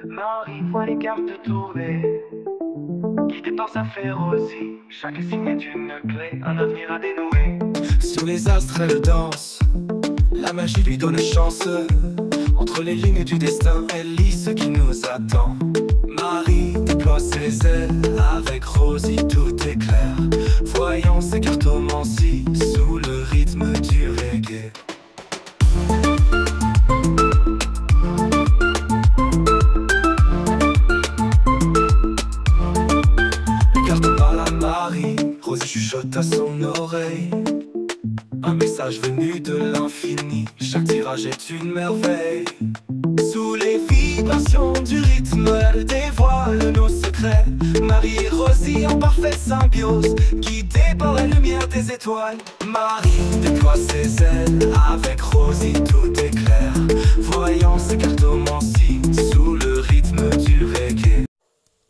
Marie voit les cartes tourner, guidée par sa férocie. Chaque signe est une clé, un avenir à dénouer. Sous les astres elle danse, la magie lui donne chance. Entre les lignes du destin, elle lit ce qui nous attend. Marie déploie ses ailes, avec Rosie tout est clair. Voyant ses cartomancies, sous le rythme du reggae. Les cartes parlent à Marie, Rosie chuchote à son oreille. Un message venu de l'infini, chaque tirage est une merveille. Sous les vibrations du rythme, elle dévoile nos secrets. Marie et Rosie en parfaite symbiose, guidées par la lumière des étoiles. Marie déploie ses ailes, avec Rosie tout est clair. Voyant ses cartomancies, sous le rythme du reggae.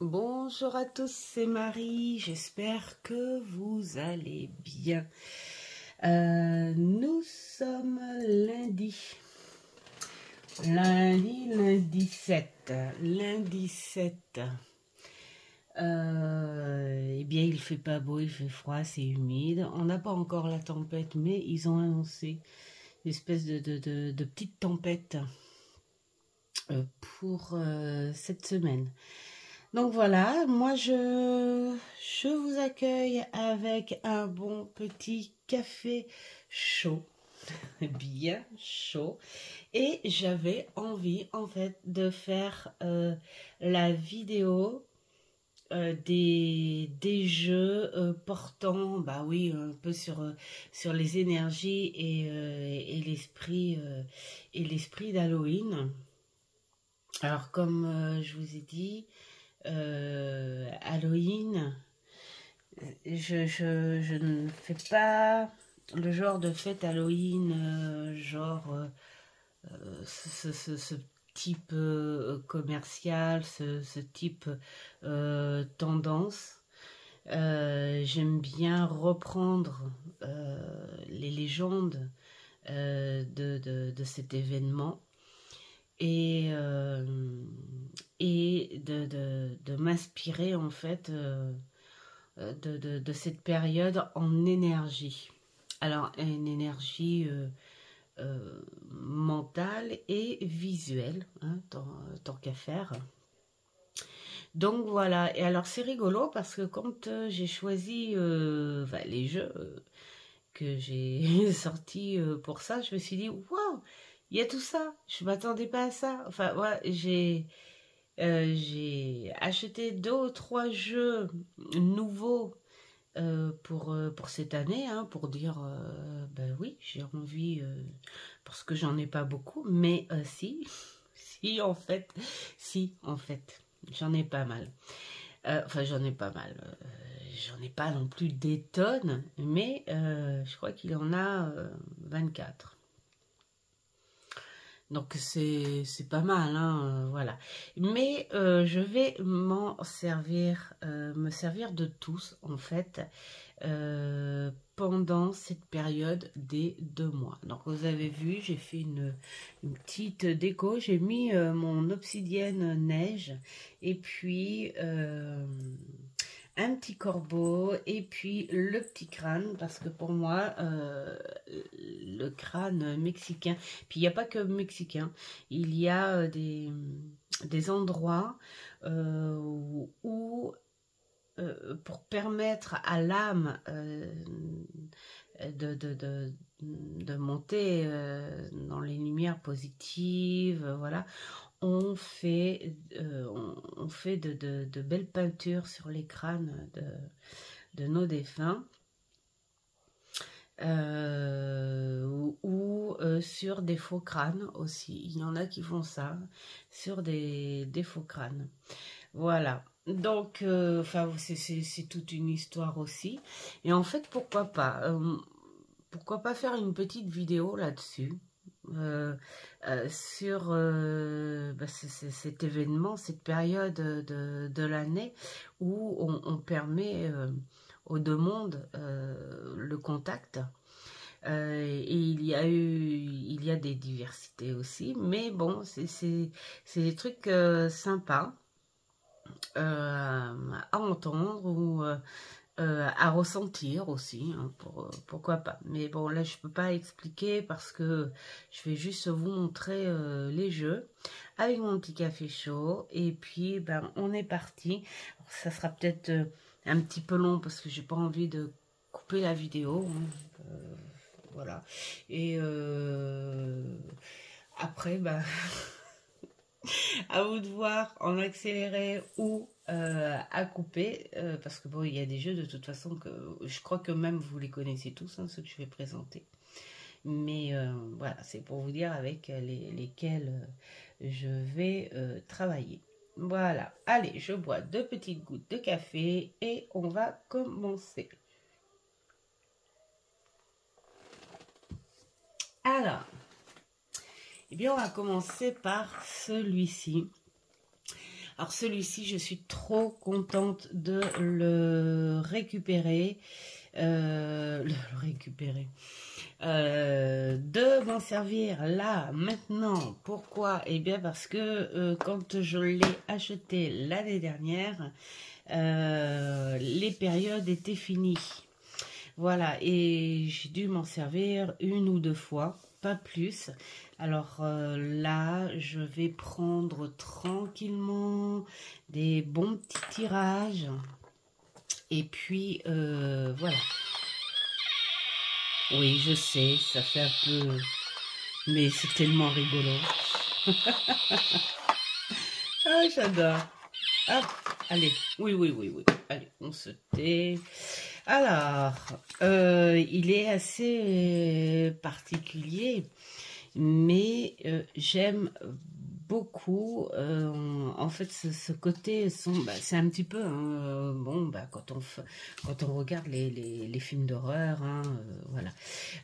Bonjour à tous, c'est Marie, j'espère que vous allez bien. Nous sommes lundi 7. Eh bien, il fait pas beau, il fait froid, c'est humide. On n'a pas encore la tempête, mais ils ont annoncé une espèce de petite tempête pour cette semaine. Donc voilà, moi je vous accueille avec un bon petit café chaud, bien chaud, et j'avais envie en fait de faire la vidéo des jeux portant, bah oui, un peu sur les énergies et l'esprit d'Halloween. Alors comme je vous ai dit, Halloween, je ne fais pas le genre de fête Halloween, ce type commercial, ce type tendance. J'aime bien reprendre les légendes de cet événement et de m'inspirer en fait de cette période en énergie. Alors une énergie mentale et visuelle, hein, tant qu'à faire. Donc voilà, et alors c'est rigolo parce que quand j'ai choisi les jeux que j'ai sortis pour ça, je me suis dit waouh, il y a tout ça, je m'attendais pas à ça. Enfin ouais, j'ai acheté 2 ou 3 jeux nouveaux pour cette année, hein, pour dire ben oui, j'ai envie, parce que j'en ai pas beaucoup, mais si en fait, j'en ai pas mal. Enfin, j'en ai pas mal. J'en ai pas non plus des tonnes, mais je crois qu'il y en a 24. Donc c'est pas mal, hein, voilà. Mais je vais me servir de tous, en fait, pendant cette période des 2 mois. Donc vous avez vu, j'ai fait une petite déco. J'ai mis mon obsidienne neige et puis un petit corbeau et puis le petit crâne, parce que pour moi le crâne mexicain, puis il n'y a pas que mexicain, il y a des endroits où pour permettre à l'âme de monter dans les lumières positives, voilà, on fait de belles peintures sur les crânes de nos défunts, ou sur des faux crânes aussi. Il y en a qui font ça, sur des faux crânes. Voilà. Donc, c'est toute une histoire aussi. Et en fait, pourquoi pas faire une petite vidéo là-dessus, sur cet événement, cette période de l'année où on permet aux deux mondes le contact. Et il y a des diversités aussi, mais bon, c'est des trucs sympas à entendre ou à ressentir aussi, hein, pourquoi pas. Mais bon, là, je peux pas expliquer parce que je vais juste vous montrer les jeux avec mon petit café chaud. Et puis, ben, on est parti. Alors, ça sera peut-être un petit peu long parce que j'ai pas envie de couper la vidéo, hein. Voilà. Et après, ben, à vous de voir en accéléré ou à couper, parce que bon, il y a des jeux de toute façon que je crois que même vous les connaissez tous, hein, ceux que je vais présenter. Mais voilà, c'est pour vous dire avec lesquels je vais travailler. Voilà, allez, je bois 2 petites gouttes de café et on va commencer. Alors, eh bien, on va commencer par celui-ci. Alors celui-ci, je suis trop contente de le récupérer. De m'en servir là, maintenant. Pourquoi? Eh bien parce que quand je l'ai acheté l'année dernière, les périodes étaient finies. Voilà, et j'ai dû m'en servir 1 ou 2 fois, pas plus. Alors là, je vais prendre tranquillement des bons petits tirages. Et puis, voilà. Oui, je sais, ça fait un peu... Mais c'est tellement rigolo. Ah, j'adore. Hop, allez. Oui, oui, oui, oui. Allez, on se tait. Alors, il est assez particulier, mais j'aime beaucoup en fait ce côté bah, c'est un petit peu hein, bon bah quand on regarde les films d'horreur hein, voilà.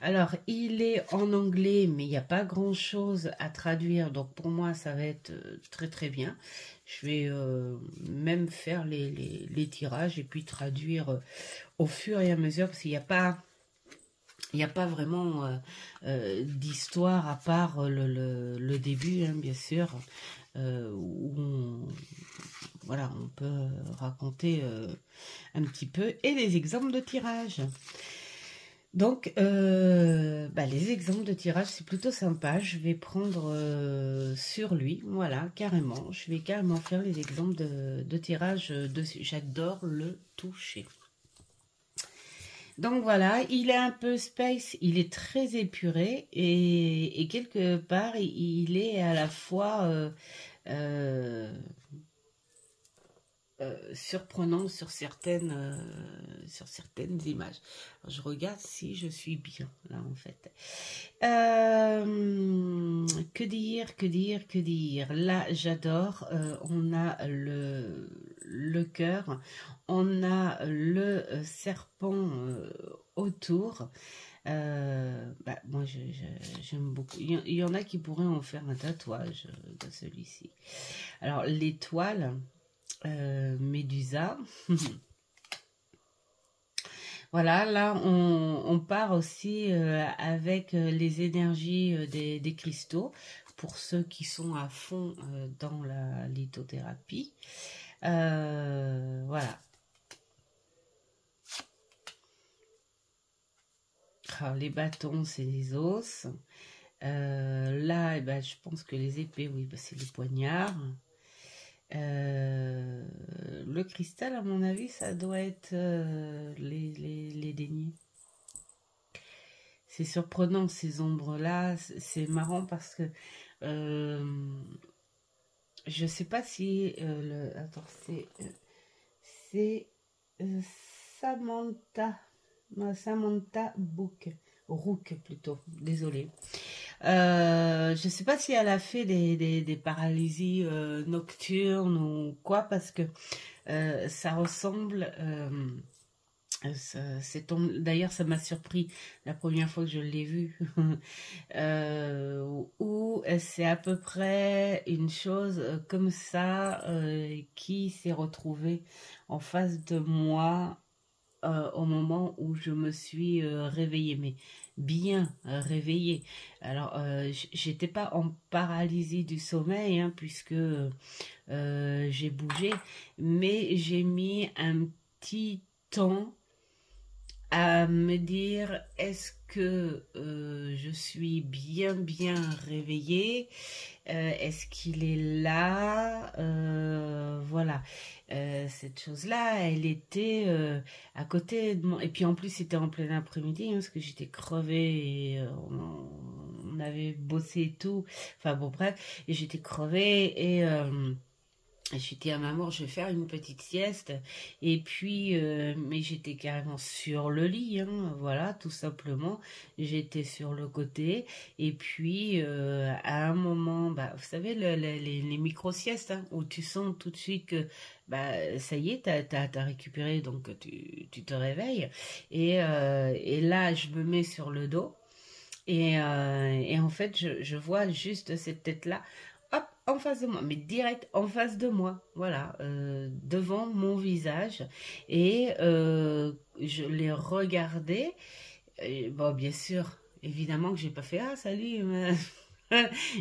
Alors il est en anglais mais il n'y a pas grand chose à traduire, donc pour moi ça va être très très bien. Je vais même faire les tirages et puis traduire au fur et à mesure, parce qu'il n'y a pas vraiment d'histoire à part le début, hein, bien sûr, où voilà, on peut raconter un petit peu, et les exemples de tirage. Donc, bah, les exemples de tirage, c'est plutôt sympa. Je vais prendre sur lui, voilà, carrément. Je vais carrément faire les exemples de tirage dessus. J'adore le toucher. Donc voilà, il est un peu space, il est très épuré et quelque part, il est à la fois surprenant sur certaines images. Alors, je regarde si je suis bien là en fait. Que dire. Là, j'adore. On a le cœur, on a le serpent autour. Bah, moi, j'aime beaucoup. Il y en a qui pourraient en faire un tatouage de celui-ci. Alors, l'étoile, Médusa. Voilà, là, on part aussi avec les énergies des cristaux, pour ceux qui sont à fond dans la lithothérapie. Voilà. Alors, les bâtons, c'est les os. Là, eh ben, je pense que les épées, oui, ben, c'est les poignards. Le cristal, à mon avis, ça doit être les deniers. C'est surprenant ces ombres-là. C'est marrant parce que je sais pas si attends, c'est Samantha. Samantha Rook plutôt. Désolée. Je sais pas si elle a fait des paralysies nocturnes ou quoi, parce que ça ressemble. D'ailleurs, ça m'a surpris la première fois que je l'ai vu. Où c'est à peu près une chose comme ça qui s'est retrouvée en face de moi au moment où je me suis réveillée. bien réveillée. Alors, j'étais pas en paralysie du sommeil, hein, puisque j'ai bougé, mais j'ai mis un petit temps à me dire est-ce que je suis bien réveillée, est-ce qu'il est là, voilà. Cette chose-là, elle était à côté de moi, et puis en plus c'était en plein après-midi, hein, parce que j'étais crevée et on avait bossé et tout, enfin bon bref, et j'étais crevée et j'ai dit à maman, je vais faire une petite sieste. Et puis, mais j'étais carrément sur le lit, hein, voilà, tout simplement. J'étais sur le côté. Et puis, à un moment, bah, vous savez, les micro-siestes, hein, où tu sens tout de suite que, bah, ça y est, t'as récupéré, donc tu te réveilles. Et là, je me mets sur le dos. Et en fait, je vois juste cette tête-là, hop, en face de moi, mais direct en face de moi, voilà, devant mon visage. Et je l'ai regardé. Et, bon, bien sûr, évidemment que j'ai pas fait, ah, salut.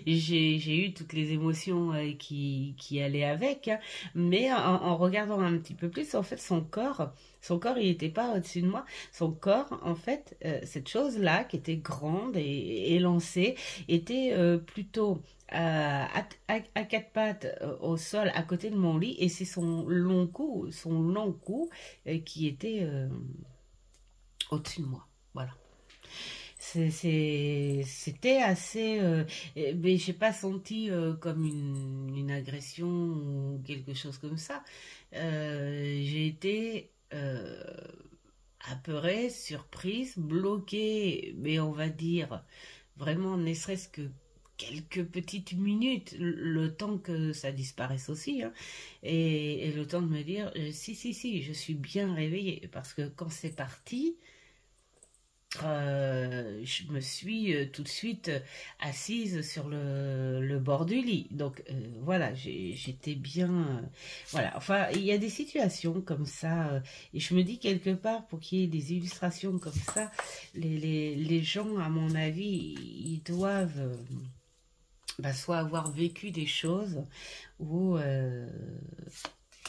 J'ai eu toutes les émotions qui allaient avec, hein. Mais en regardant un petit peu plus, en fait, son corps, il n'était pas au-dessus de moi. Son corps, en fait, cette chose-là, qui était grande et élancée, était plutôt à quatre pattes au sol, à côté de mon lit, et c'est son long cou qui était au-dessus de moi. Voilà. C'était assez, mais j'ai pas senti comme une agression ou quelque chose comme ça. J'ai été apeurée, surprise, bloquée, mais on va dire vraiment, ne serait-ce que quelques petites minutes, le temps que ça disparaisse aussi, hein, et le temps de me dire, si, je suis bien réveillée, parce que quand c'est parti, je me suis tout de suite assise sur le bord du lit. Donc voilà, j'étais bien. Voilà, enfin, il y a des situations comme ça. Et je me dis quelque part, pour qu'il y ait des illustrations comme ça, les gens, à mon avis, ils doivent bah, soit avoir vécu des choses ou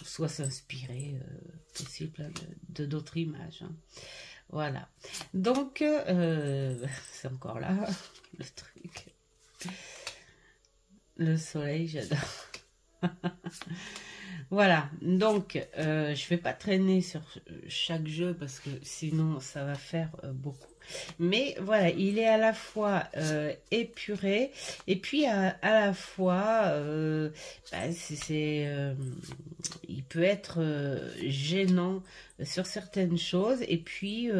soit s'inspirer, possible, hein, de d'autres images, hein. Voilà. Donc, c'est encore là, le truc. Le soleil, j'adore. Voilà. Donc, je vais pas traîner sur chaque jeu parce que sinon, ça va faire beaucoup. Mais voilà, il est à la fois épuré et puis à la fois, bah, il peut être gênant sur certaines choses et puis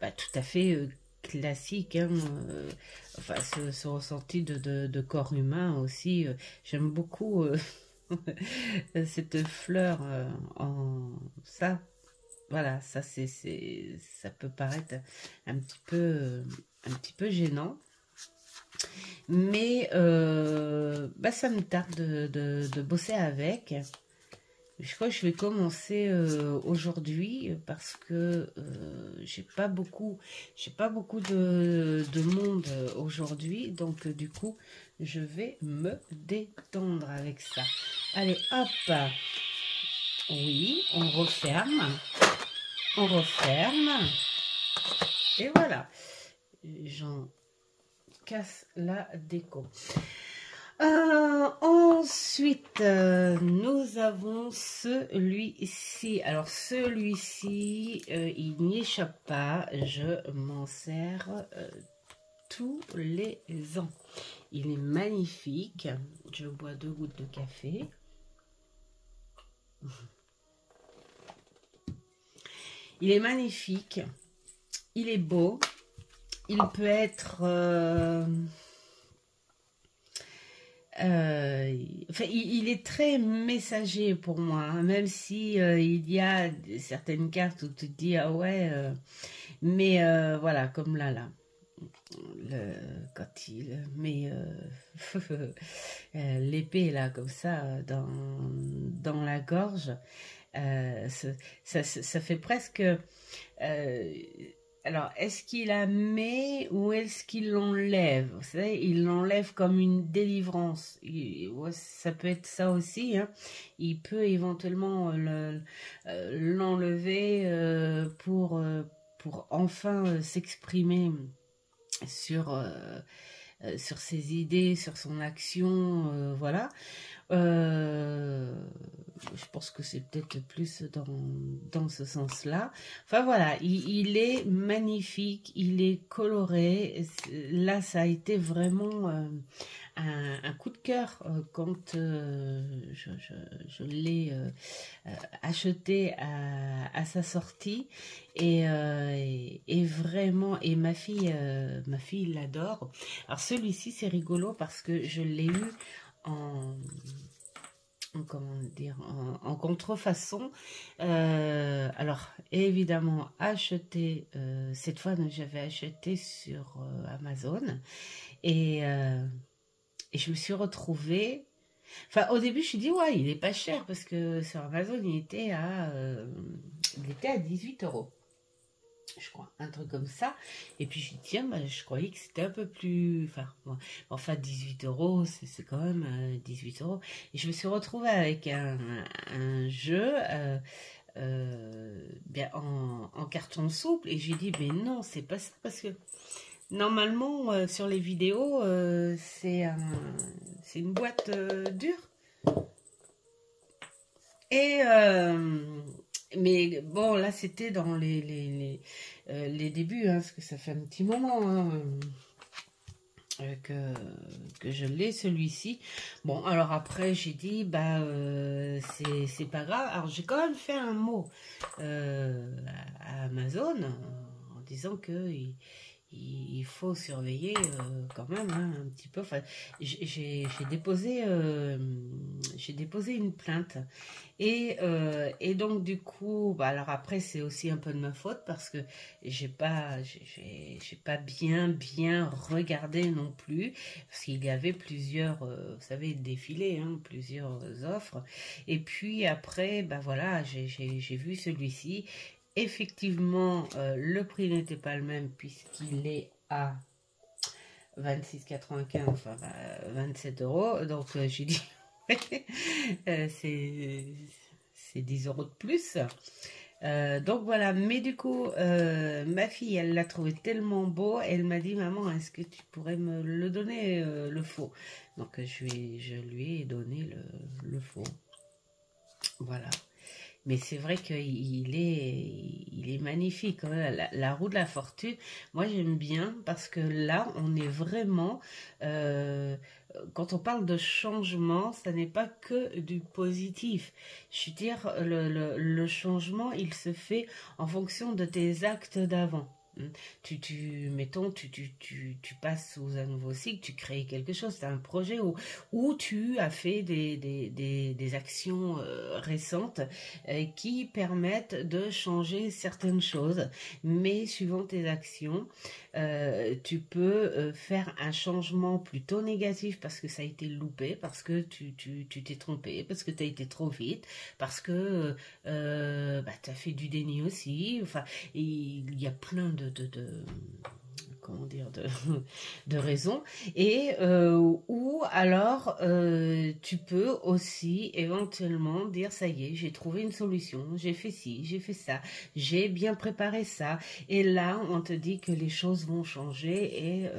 bah, tout à fait classique, hein, enfin ce ressenti de corps humain aussi. J'aime beaucoup cette fleur en ça. Voilà, ça ça peut paraître un petit peu gênant, mais bah, ça me tarde de bosser avec. Je crois que je vais commencer aujourd'hui parce que j'ai pas beaucoup de monde aujourd'hui, donc du coup je vais me détendre avec ça. Allez, hop, oui, on referme, et voilà, j'en casse la déco. Ensuite, nous avons celui-ci. Alors, celui-ci, il n'y échappe pas. Je m'en sers tous les ans. Il est magnifique. Je bois 2 gouttes de café. Il est magnifique. Il est beau. Il peut être... enfin, il est très messager pour moi, hein, même si il y a certaines cartes où tu te dis ah ouais, mais voilà, comme là, quand il met l'épée là comme ça dans la gorge, ça fait presque Alors, est-ce qu'il la met ou est-ce qu'il l'enlève? Vous savez, il l'enlève comme une délivrance. Ouais, ça peut être ça aussi, hein. Il peut éventuellement l'enlever pour enfin s'exprimer sur, sur ses idées, sur son action, voilà. Euh, je pense que c'est peut-être plus dans ce sens-là. Enfin voilà, il est magnifique, il est coloré. Là, ça a été vraiment un coup de cœur quand je l'ai acheté à sa sortie. Et vraiment, et ma fille l'adore. Alors celui-ci, c'est rigolo parce que je l'ai eu en comment dire, en contrefaçon. Alors, évidemment, acheté, cette fois, j'avais acheté sur Amazon. Et, euh, et je me suis retrouvée. Enfin, au début, je me suis dit, ouais, il est pas cher parce que sur Amazon, il était à 18 euros. Je crois, un truc comme ça. Et puis je dis, tiens, bah, je croyais que c'était un peu plus. Enfin 18 euros, c'est quand même 18 euros. Et je me suis retrouvée avec un jeu bien en carton souple. Et j'ai dit, mais non, c'est pas ça. Parce que normalement, sur les vidéos, c'est une boîte dure. Et. Mais bon, là, c'était dans les débuts, hein, parce que ça fait un petit moment hein, que je l'ai, celui-ci. Bon, alors après, j'ai dit, bah, c'est pas grave. Alors, j'ai quand même fait un mot à Amazon en disant que il faut surveiller quand même hein, un petit peu. Enfin, j'ai déposé une plainte et donc du coup, bah, alors après c'est aussi un peu de ma faute parce que j'ai pas bien regardé non plus parce qu'il y avait plusieurs, vous savez, défilés, hein, plusieurs offres. Et puis après, bah voilà, j'ai vu celui-ci. Effectivement, le prix n'était pas le même puisqu'il est à 26,95, enfin 27 euros. Donc j'ai dit, c'est 10 euros de plus. Donc voilà, mais du coup, ma fille, elle l'a trouvé tellement beau, elle m'a dit, maman, est-ce que tu pourrais me le donner, le faux? Donc je lui ai donné le faux. Voilà. Mais c'est vrai qu'il est magnifique. Hein. La roue de la fortune, moi j'aime bien parce que là, on est vraiment... quand on parle de changement, ça n'est pas que du positif. Je veux dire, le changement, il se fait en fonction de tes actes d'avant. Mettons, tu passes sous un nouveau cycle, tu crées quelque chose, c'est un projet où tu as fait des actions récentes qui permettent de changer certaines choses, mais suivant tes actions, tu peux faire un changement plutôt négatif parce que ça a été loupé, parce que tu t'es trompé, parce que tu as été trop vite, parce que bah, tu as fait du déni aussi, enfin, il y a plein de comment dire, de raisons, et ou alors tu peux aussi éventuellement dire ça y est, j'ai trouvé une solution, j'ai fait ci, j'ai fait ça, j'ai bien préparé ça, et là on te dit que les choses vont changer et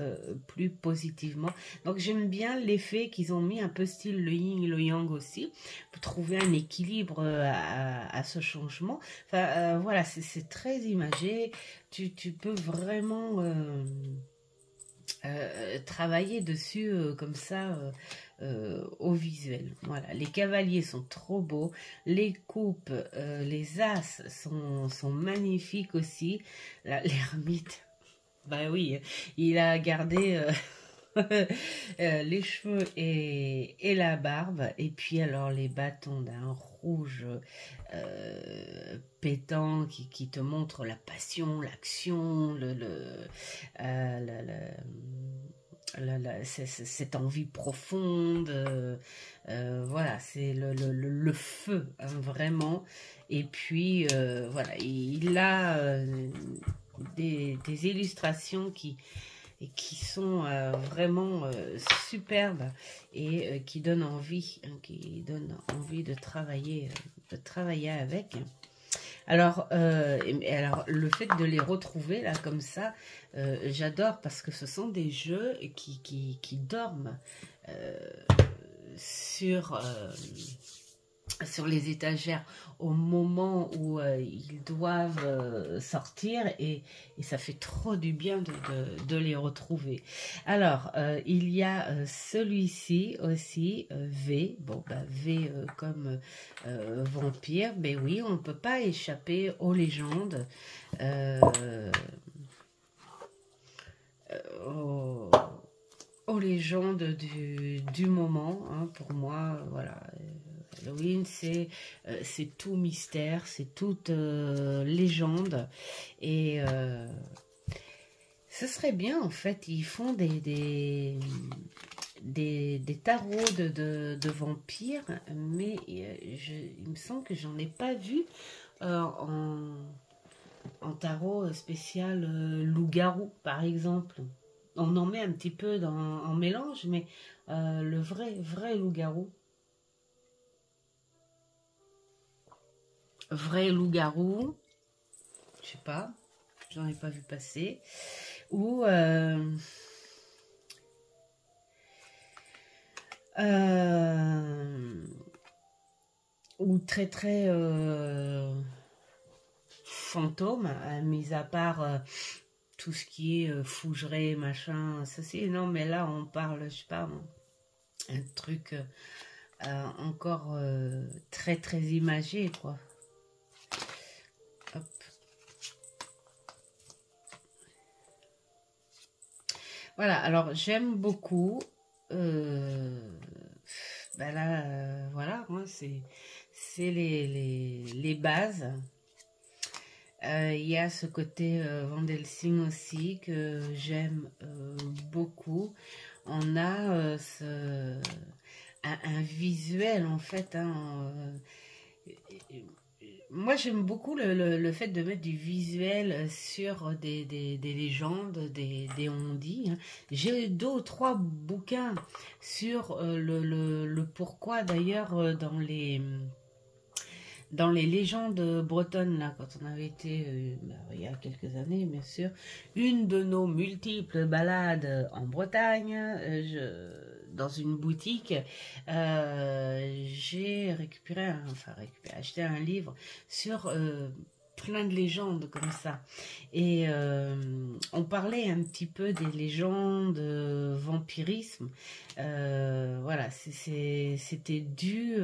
plus positivement. Donc j'aime bien l'effet qu'ils ont mis un peu style le yin et le yang aussi, pour trouver un équilibre à ce changement. Enfin voilà, c'est très imagé. Tu peux vraiment travailler dessus comme ça au visuel. Voilà, les cavaliers sont trop beaux, les coupes, les as sont magnifiques aussi. L'ermite, bah oui, il a gardé les cheveux et la barbe, et puis alors les bâtons d'un rouge pétant qui te montre la passion, l'action, cette envie profonde, voilà, c'est le feu, hein, vraiment. Et puis voilà, il a des illustrations qui sont vraiment superbes et qui donnent envie, de travailler avec. Alors, le fait de les retrouver là comme ça, j'adore parce que ce sont des jeux qui dorment sur les étagères au moment où ils doivent sortir et ça fait trop du bien de les retrouver. Alors, il y a celui-ci aussi, V. Bon, bah, V comme vampire. Mais oui, on ne peut pas échapper aux légendes. Aux, aux légendes du moment, hein, pour moi, voilà. Halloween, c'est tout mystère, c'est toute légende. Et ce serait bien, en fait, ils font des tarots de vampires, mais il me semble que j'en ai pas vu en tarot spécial loup-garou, par exemple. On en met un petit peu en mélange, mais le vrai loup-garou. Vrai loup-garou, je sais pas, j'en ai pas vu passer. Ou très fantôme, mis à part tout ce qui est fougeray, machin, ceci. Non, mais là on parle, je sais pas, un truc encore très imagé, quoi. Hop. Voilà, alors j'aime beaucoup. Ben là, voilà, hein, c'est les bases. Il y a ce côté Van Helsing aussi que j'aime beaucoup. On a un visuel en fait, hein, moi j'aime beaucoup le fait de mettre du visuel sur des légendes, des on-dit, hein. J'ai 2 ou 3 bouquins sur le pourquoi d'ailleurs dans les légendes bretonnes, là, quand on avait été, il y a quelques années, bien sûr, une de nos multiples balades en Bretagne, dans une boutique, j'ai acheté un livre sur plein de légendes comme ça. Et on parlait un petit peu des légendes, vampirisme. Voilà, c'était dû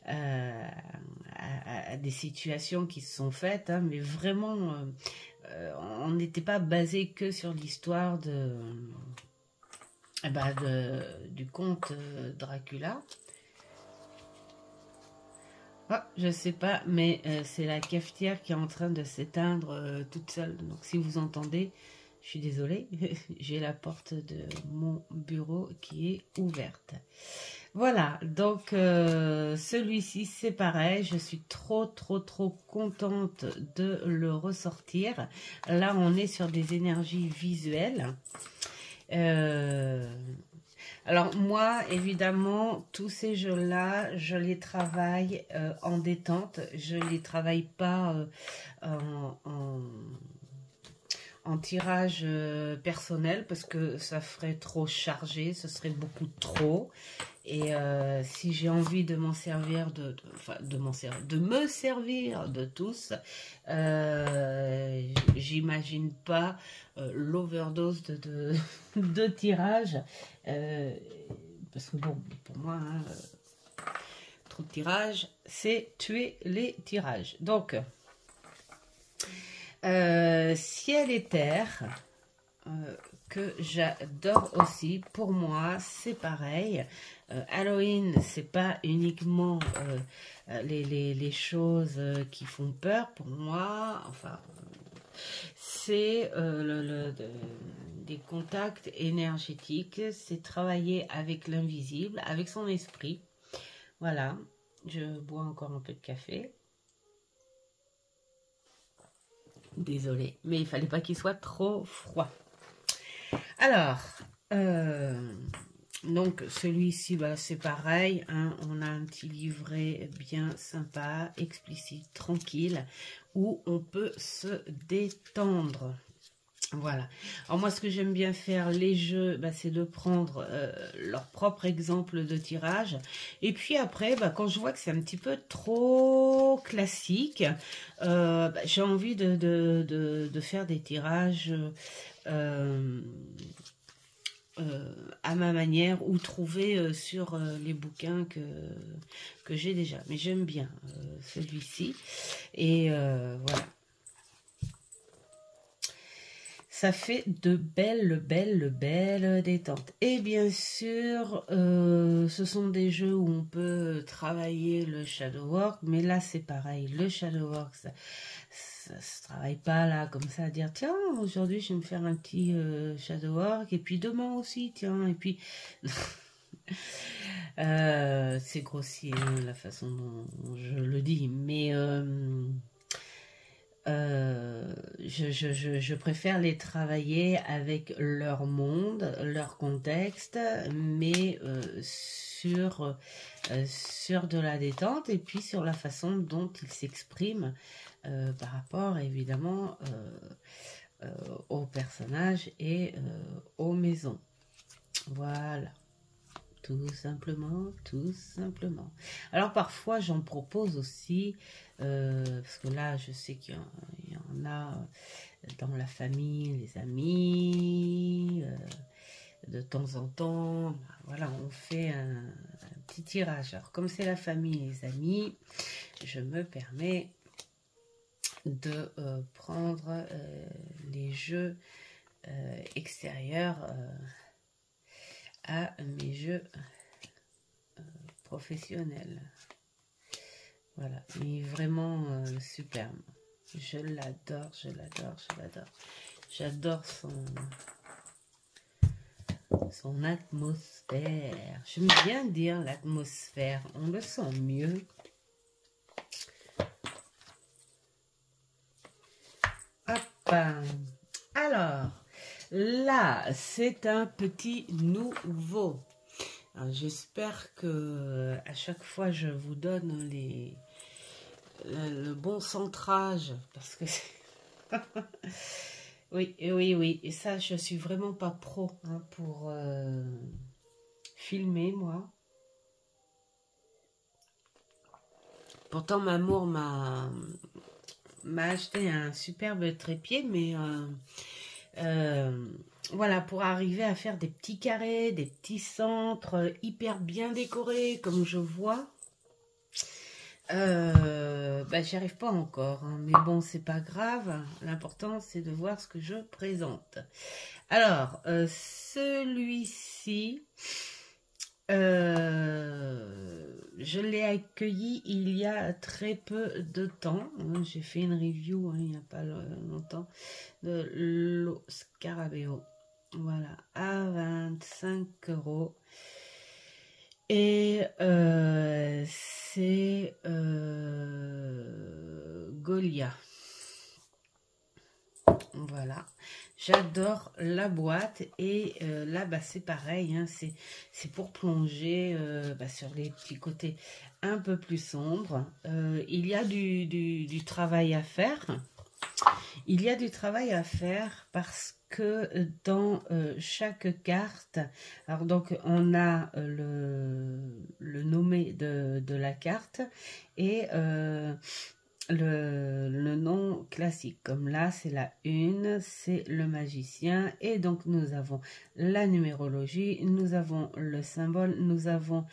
à des situations qui se sont faites, hein, mais vraiment, on n'était pas basé que sur l'histoire du conte Dracula. Ah, je sais pas, mais c'est la cafetière qui est en train de s'éteindre toute seule. Donc si vous entendez, je suis désolée, j'ai la porte de mon bureau qui est ouverte. Voilà, donc celui-ci c'est pareil, je suis trop contente de le ressortir. Là on est sur des énergies visuelles. Alors moi, évidemment, tous ces jeux-là, je les travaille en détente. Je ne les travaille pas en tirage personnel parce que ça ferait trop chargé, ce serait beaucoup trop. Et si j'ai envie de m'en servir, de me servir de tous, j'imagine pas l'overdose de tirages. Parce que bon, pour moi, hein, trop de tirages, c'est tuer les tirages. Donc, ciel et terre, que j'adore aussi. Pour moi, c'est pareil. Halloween, c'est pas uniquement les choses qui font peur. Pour moi, enfin, c'est des contacts énergétiques. C'est travailler avec l'invisible, avec son esprit. Voilà. Je bois encore un peu de café. Désolée, mais il fallait pas qu'il soit trop froid. Alors, donc celui-ci, bah, c'est pareil, hein, on a un petit livret bien sympa, explicite, tranquille, où on peut se détendre. Voilà. Alors moi, ce que j'aime bien faire, les jeux, bah, c'est de prendre leur propre exemple de tirage. Et puis après, bah, quand je vois que c'est un petit peu trop classique, bah, j'ai envie de faire des tirages à ma manière ou trouver sur les bouquins que j'ai déjà. Mais j'aime bien celui-ci. Et voilà. Ça fait de belles détentes. Et bien sûr, ce sont des jeux où on peut travailler le shadow work. Mais là, c'est pareil. Le shadow work, ça se travaille pas là, comme ça, à dire, tiens, aujourd'hui, je vais me faire un petit shadow work. Et puis demain aussi, tiens. Et puis... c'est grossier, hein, la façon dont je le dis. Mais... je préfère les travailler avec leur monde, leur contexte, mais sur de la détente et puis sur la façon dont ils s'expriment par rapport évidemment aux personnages et aux maisons. Voilà. Tout simplement, tout simplement. Alors parfois j'en propose aussi, parce que là je sais qu'il y en a dans la famille, les amis, de temps en temps, voilà, on fait un petit tirage. Alors comme c'est la famille et les amis, je me permets de prendre les jeux extérieurs à mes jeux professionnels. Voilà, il est vraiment superbe. Je l'adore, je l'adore, je l'adore. J'adore son atmosphère. J'aime bien dire l'atmosphère, on le sent mieux. Hop. Alors, là, c'est un petit nouveau. J'espère que à chaque fois je vous donne le bon centrage parce que oui, et ça je suis vraiment pas pro hein, pour filmer moi. Pourtant Mamour m'a acheté un superbe trépied, mais voilà, pour arriver à faire des petits carrés, des petits centres hyper bien décorés, comme je vois, bah, j'y arrive pas encore. Hein, mais bon, c'est pas grave. L'important, c'est de voir ce que je présente. Alors, celui-ci, je l'ai accueilli il y a très peu de temps. J'ai fait une review il n'y a pas longtemps de Lo Scarabeo. Voilà, à 25 €. Et c'est Golia. Voilà, j'adore la boîte et là bah, c'est pareil, hein, c'est pour plonger bah, sur les petits côtés un peu plus sombres. Il y a du travail à faire. Il y a du travail à faire parce que dans chaque carte, alors donc on a le nommé de la carte et le nom classique, comme là c'est la 1, c'est le magicien, et donc nous avons la numérologie, nous avons le symbole, nous avons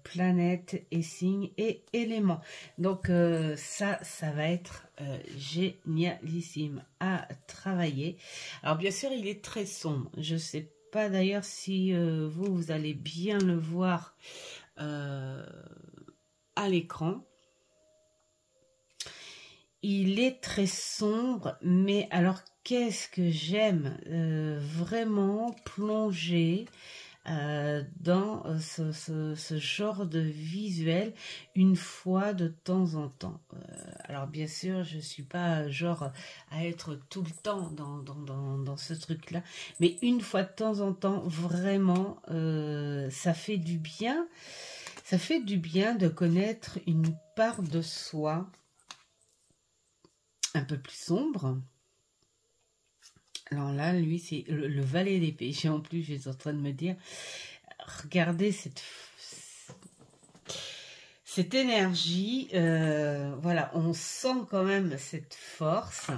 planète et signe et éléments. Donc ça va être génialissime à travailler. Alors bien sûr il est très sombre, je sais pas d'ailleurs si vous allez bien le voir à l'écran. Il est très sombre, mais alors qu'est-ce que j'aime vraiment plonger dans ce genre de visuel une fois de temps en temps. Alors bien sûr, je suis pas genre à être tout le temps dans ce truc-là, mais une fois de temps en temps, vraiment, ça fait du bien. Ça fait du bien de connaître une part de soi un peu plus sombre. Alors là, lui, c'est le valet d'épée. En plus, je suis en train de me dire, regardez cette énergie. Voilà, on sent quand même cette force.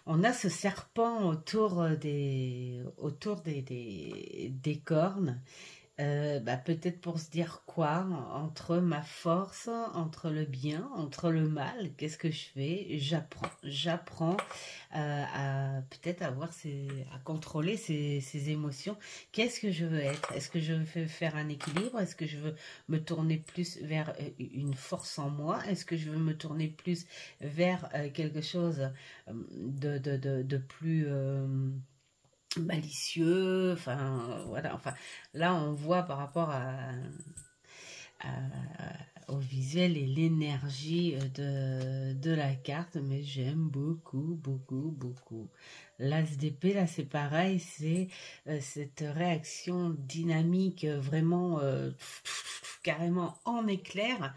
On a ce serpent autour des cornes. Peut-être pour se dire quoi, entre ma force, entre le bien, entre le mal, qu'est-ce que je fais? J'apprends à peut-être à contrôler ces émotions. Qu'est-ce que je veux être? Est-ce que je veux faire un équilibre? Est-ce que je veux me tourner plus vers une force en moi? Est-ce que je veux me tourner plus vers quelque chose de plus malicieux, enfin voilà, enfin là on voit par rapport au visuel et l'énergie de la carte, mais j'aime beaucoup l'as d'épée. Là c'est pareil, c'est cette réaction dynamique vraiment carrément en éclair,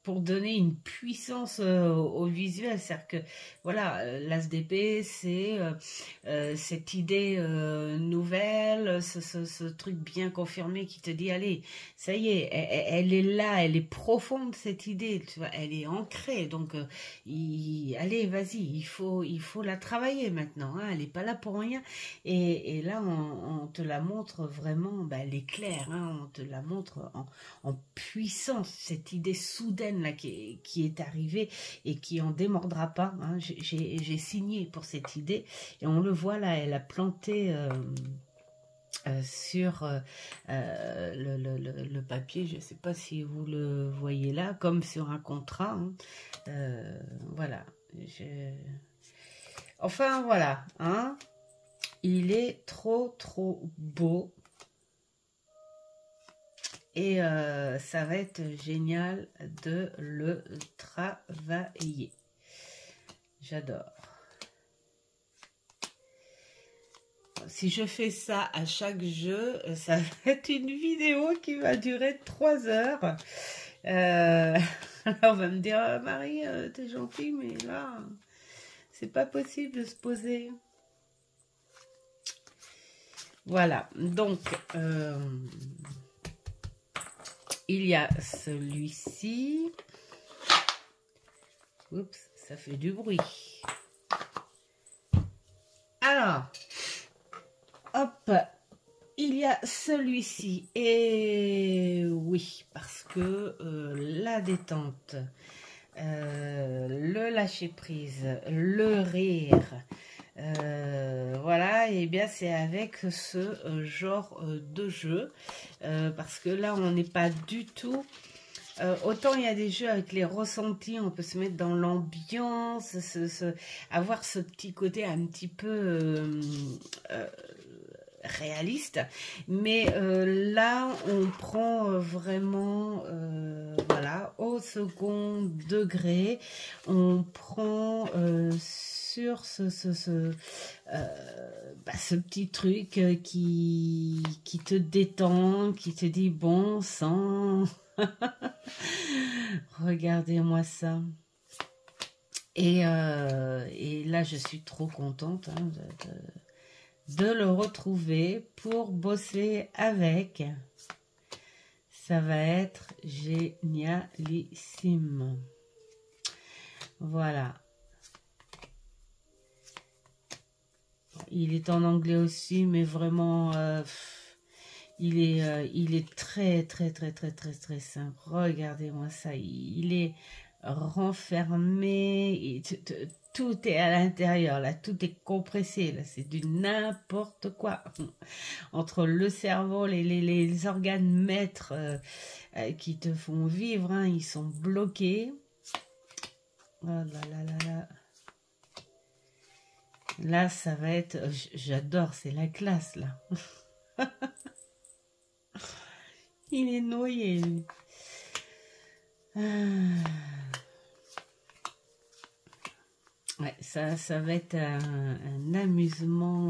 pour donner une puissance au visuel. C'est-à-dire que, voilà, l'as d'épée, c'est cette idée nouvelle, ce truc bien confirmé qui te dit, allez, ça y est, elle est là, elle est profonde, cette idée, tu vois, elle est ancrée. Donc, allez, vas-y, il faut la travailler maintenant, hein, elle n'est pas là pour rien. Et là, on te la montre vraiment, l'éclair, hein, on te la montre en puissance, cette idée soudaine là qui est arrivée et qui en démordra pas, hein. J'ai signé pour cette idée et on le voit là, elle a planté sur le papier, je ne sais pas si vous le voyez là, comme sur un contrat, hein. Voilà, enfin voilà, hein. Il est trop beau. Et ça va être génial de le travailler. J'adore. Si je fais ça à chaque jeu, ça va être une vidéo qui va durer 3 heures. Alors on va me dire, oh, Marie, t'es gentille, mais là, c'est pas possible de se poser. Voilà, donc... il y a celui-ci. Oups, ça fait du bruit. Alors, hop, il y a celui-ci. Et oui, parce que la détente, le lâcher-prise, le rire, voilà, et bien c'est avec ce genre de jeu, parce que là on n'est pas du tout, autant il y a des jeux avec les ressentis, on peut se mettre dans l'ambiance, avoir ce petit côté un petit peu réaliste, mais là on prend vraiment voilà, au second degré, on prend sur ce petit truc qui te détend, qui te dit bon sang, regardez-moi ça. Et là je suis trop contente, hein, de le retrouver pour bosser avec. Ça va être génialissime. Voilà. Il est en anglais aussi, mais vraiment, il est très simple. Regardez-moi ça. Il est renfermé. Tout est à l'intérieur, là, tout est compressé, là, c'est du n'importe quoi. Entre le cerveau, les organes maîtres qui te font vivre, hein, ils sont bloqués. Oh là là là là. Là, ça va être... J'adore, c'est la classe, là. Il est noyé, lui. Ouais, ça va être un amusement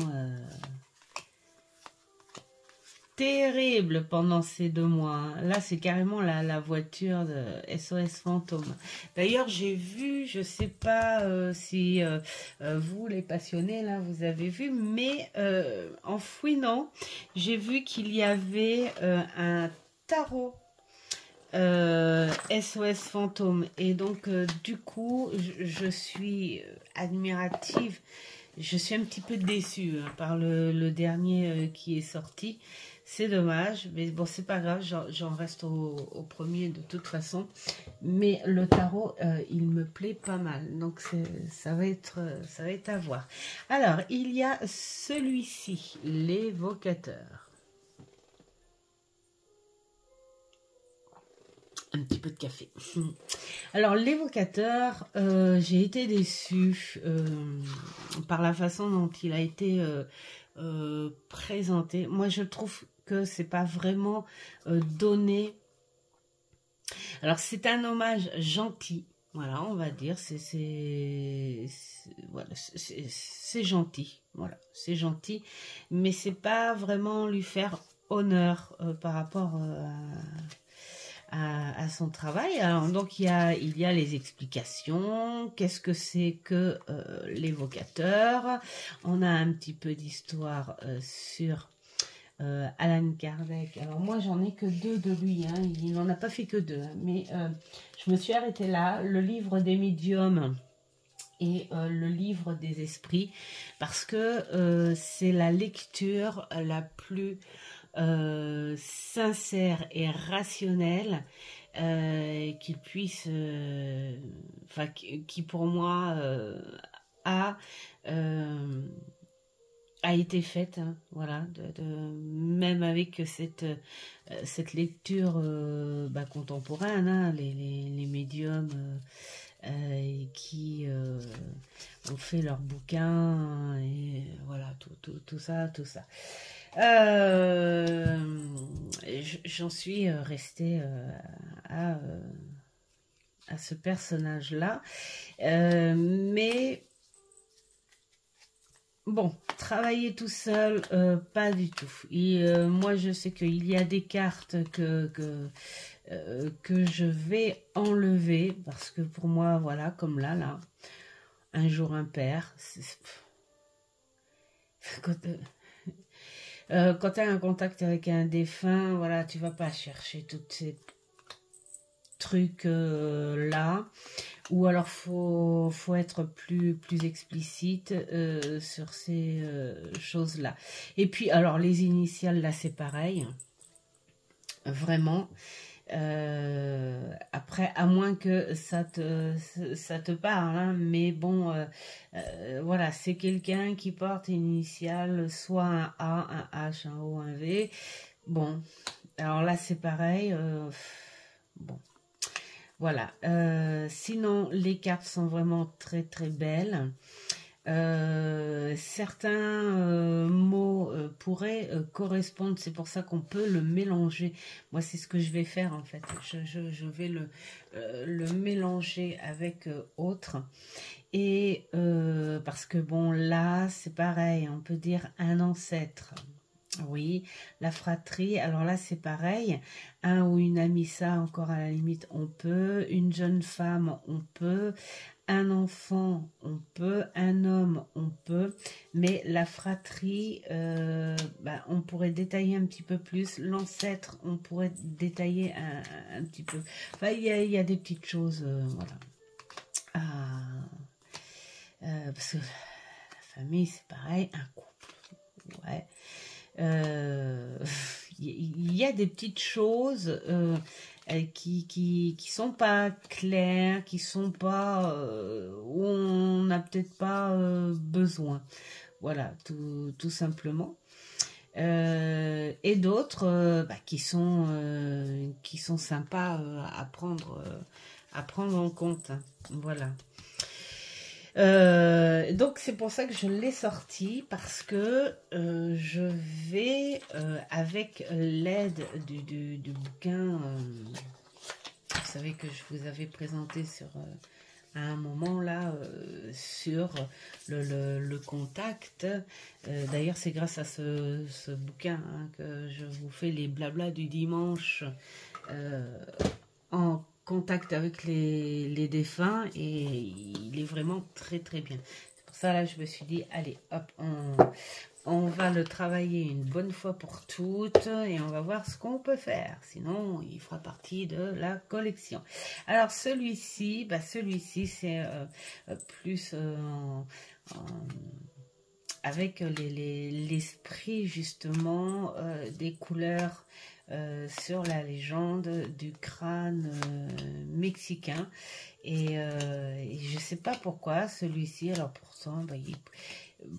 terrible pendant ces 2 mois. Hein. Là, c'est carrément la voiture de SOS Fantôme. D'ailleurs, j'ai vu, je sais pas si vous, les passionnés, là, vous avez vu, mais en fouinant, j'ai vu qu'il y avait un tarot SOS Fantôme. Et donc, du coup, je suis admirative. Je suis un petit peu déçue hein, par le dernier qui est sorti. C'est dommage, mais bon, c'est pas grave, j'en reste au premier de toute façon. Mais le tarot, il me plaît pas mal, donc ça va être à voir. Alors, il y a celui-ci, l'évocateur. Un petit peu de café. Alors, l'évocateur, j'ai été déçue par la façon dont il a été présenté. Moi, je trouve que c'est pas vraiment donné. Alors, c'est un hommage gentil. Voilà, on va dire, voilà, c'est gentil. Voilà, c'est gentil. Mais c'est pas vraiment lui faire honneur par rapport à son travail. Alors, donc il y a les explications, qu'est-ce que c'est que l'évocateur. On a un petit peu d'histoire sur Alan Kardec. Alors moi j'en ai que 2 de lui, hein. Il n'en a pas fait que 2, hein. Mais je me suis arrêtée là, le livre des médiums et le livre des esprits, parce que c'est la lecture la plus sincère et rationnel qu'il puisse, enfin qui pour moi a été faite, hein, voilà, même avec cette lecture contemporaine, hein, les médiums qui ont fait leurs bouquins et voilà tout ça. J'en suis restée à ce personnage-là, mais bon, travailler tout seul, pas du tout. Et moi, je sais qu'il y a des cartes que je vais enlever parce que pour moi, voilà, comme là, un jour impair, quand tu as un contact avec un défunt, voilà, tu vas pas chercher tous ces trucs là, ou alors faut être plus explicite sur ces choses là. Et puis alors les initiales là c'est pareil, vraiment. Après, à moins que ça te parle, hein, mais bon, voilà, c'est quelqu'un qui porte une initiale, soit un A, un H, un O, un V. Bon, alors là, c'est pareil. Bon, voilà. Sinon, les cartes sont vraiment très, très belles. Certains mots pourraient correspondre, c'est pour ça qu'on peut le mélanger. Moi c'est ce que je vais faire en fait, je vais le mélanger avec autre, et parce que bon là c'est pareil, on peut dire un ancêtre. Oui, la fratrie, alors là c'est pareil, un ou une amie, ça encore à la limite on peut, une jeune femme on peut, un enfant on peut, un homme on peut, mais la fratrie on pourrait détailler un petit peu plus, l'ancêtre on pourrait détailler un petit peu, enfin il y a des petites choses, voilà, parce que la famille c'est pareil, un couple, ouais. Il y a des petites choses qui sont pas claires, qui sont pas où on n'a peut-être pas besoin, voilà, tout simplement, et d'autres qui sont sympas à prendre en compte, hein. Voilà. Donc c'est pour ça que je l'ai sorti, parce que je vais, avec l'aide du bouquin, vous savez que je vous avais présenté sur, à un moment là, sur le contact. D'ailleurs c'est grâce à ce bouquin hein, que je vous fais les blablas du dimanche, en contact avec les défunts, et il est vraiment très très bien. C'est pour ça là je me suis dit allez hop, on va le travailler une bonne fois pour toutes et on va voir ce qu'on peut faire, sinon il fera partie de la collection. Alors celui-ci, c'est plus avec l'esprit justement des couleurs sur la légende du crâne mexicain, et je sais pas pourquoi celui-ci, alors pourtant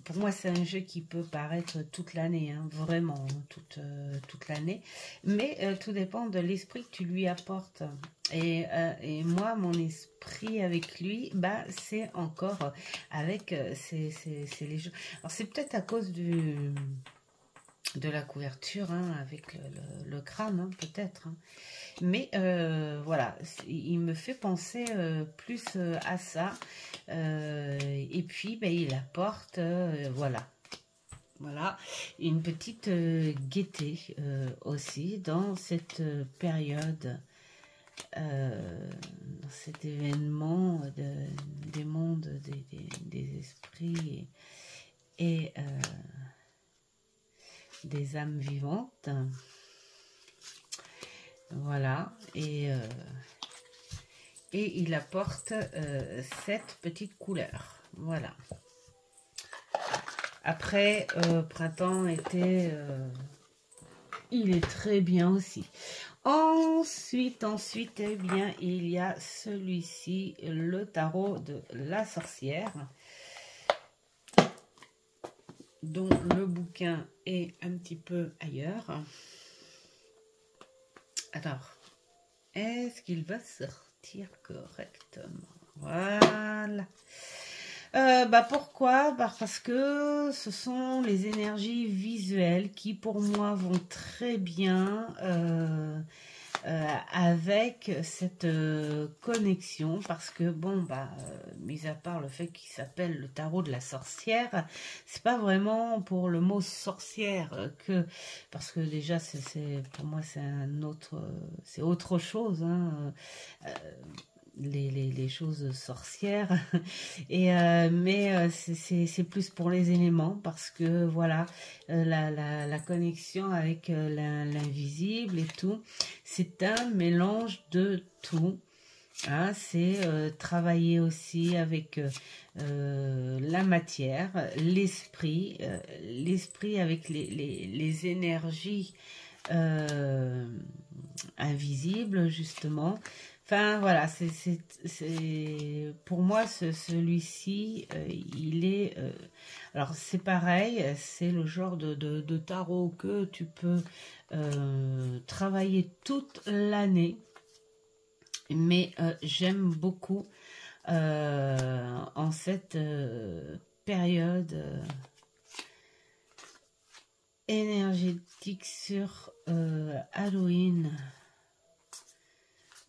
pour moi c'est un jeu qui peut paraître toute l'année, hein, vraiment toute l'année, mais tout dépend de l'esprit que tu lui apportes, et moi mon esprit avec lui, c'est encore avec les jeux. Alors c'est peut-être à cause de la couverture, hein, avec le crâne, hein, peut-être, hein. Mais voilà, il me fait penser plus à ça, et puis il apporte voilà, une petite gaieté aussi dans cette période, dans cet événement des mondes des esprits et des âmes vivantes. Voilà, et il apporte cette petite couleur. Voilà. Après, printemps, été, il est très bien aussi. Ensuite, eh bien, il y a celui-ci, le tarot de la sorcière, dont le bouquin est un petit peu ailleurs. Alors, est-ce qu'il va sortir correctement? Voilà. Pourquoi? Parce que ce sont les énergies visuelles qui, pour moi, vont très bien avec cette connexion, parce que mis à part le fait qu'il s'appelle le tarot de la sorcière, c'est pas vraiment pour le mot sorcière parce que déjà pour moi c'est autre chose, hein, les choses sorcières, et mais c'est plus pour les éléments, parce que voilà, la connexion avec l'invisible et tout, c'est un mélange de tout, hein. C'est travailler aussi avec la matière, l'esprit avec les énergies invisibles justement. Enfin voilà, pour moi celui-ci, il est alors c'est pareil, c'est le genre de tarot que tu peux travailler toute l'année, mais j'aime beaucoup en cette période énergétique sur Halloween.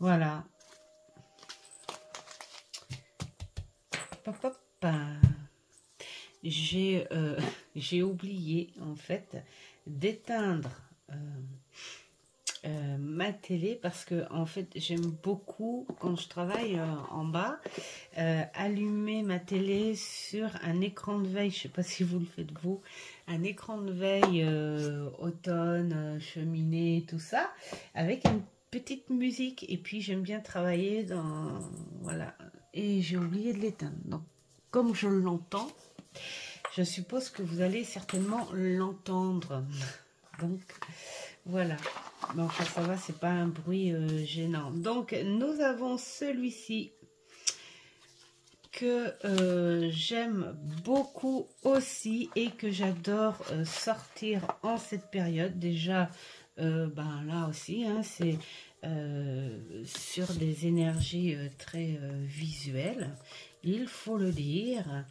Voilà. J'ai oublié en fait d'éteindre ma télé, parce que en fait j'aime beaucoup, quand je travaille en bas, allumer ma télé sur un écran de veille. Je sais pas si vous le faites vous, un écran de veille automne, cheminée, tout ça, avec une petite musique, et puis j'aime bien travailler dans voilà, et j'ai oublié de l'éteindre. Donc comme je l'entends, je suppose que vous allez certainement l'entendre. Donc voilà, mais enfin ça va, c'est pas un bruit gênant. Donc nous avons celui-ci que j'aime beaucoup aussi, et que j'adore sortir en cette période. Déjà là aussi, hein, c'est sur des énergies très visuelles, il faut le dire,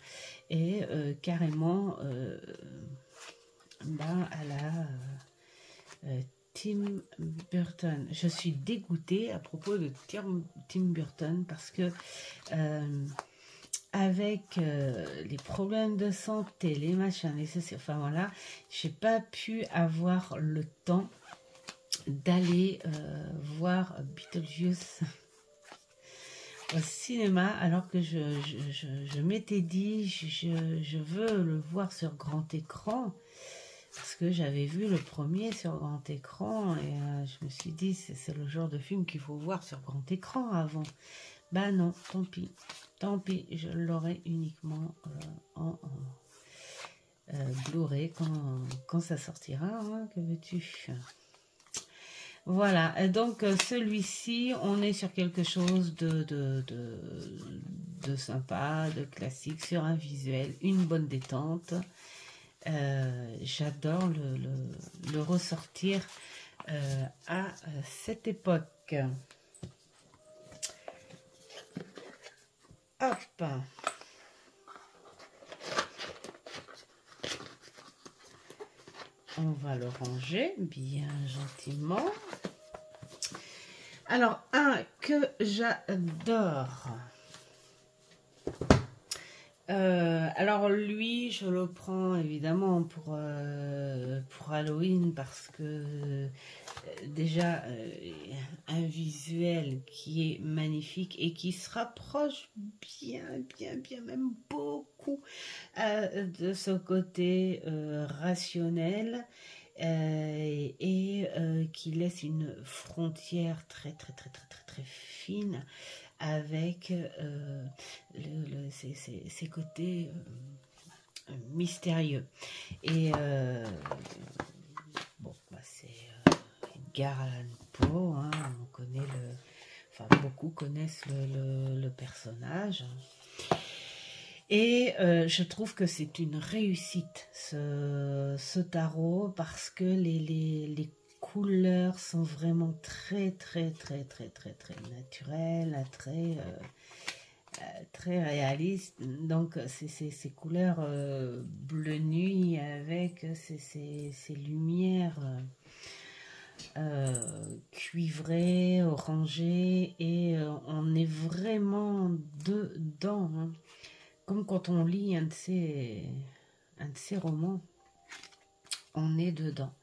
et carrément à la Tim Burton. Je suis dégoûtée à propos de Tim Burton parce que avec les problèmes de santé, les machins, les ceci, enfin voilà, j'ai pas pu avoir le temps d'aller voir Beetlejuice au cinéma, alors que je m'étais dit je veux le voir sur grand écran, parce que j'avais vu le premier sur grand écran et je me suis dit c'est le genre de film qu'il faut voir sur grand écran avant. Bah non, tant pis, je l'aurai uniquement en Blu-ray quand ça sortira, hein, que veux-tu? Voilà, donc celui-ci, on est sur quelque chose de sympa, de classique, sur un visuel, une bonne détente. J'adore le ressortir à cette époque. Hop! On va le ranger bien gentiment. Alors, un que j'adore. Alors lui, je le prends évidemment pour Halloween parce que déjà un visuel qui est magnifique et qui se rapproche bien même beaucoup de ce côté rationnel et qui laisse une frontière très fine avec ces côtés mystérieux. Et bon, bah, c'est Edgar Allan Poe, hein, on connaît enfin beaucoup connaissent le personnage. Et je trouve que c'est une réussite ce tarot parce que les couleurs sont vraiment très naturelles, très réalistes. Donc ces couleurs bleu nuit avec ces lumières cuivrées, orangées, et on est vraiment dedans, hein. Comme quand on lit un de ces romans, on est dedans.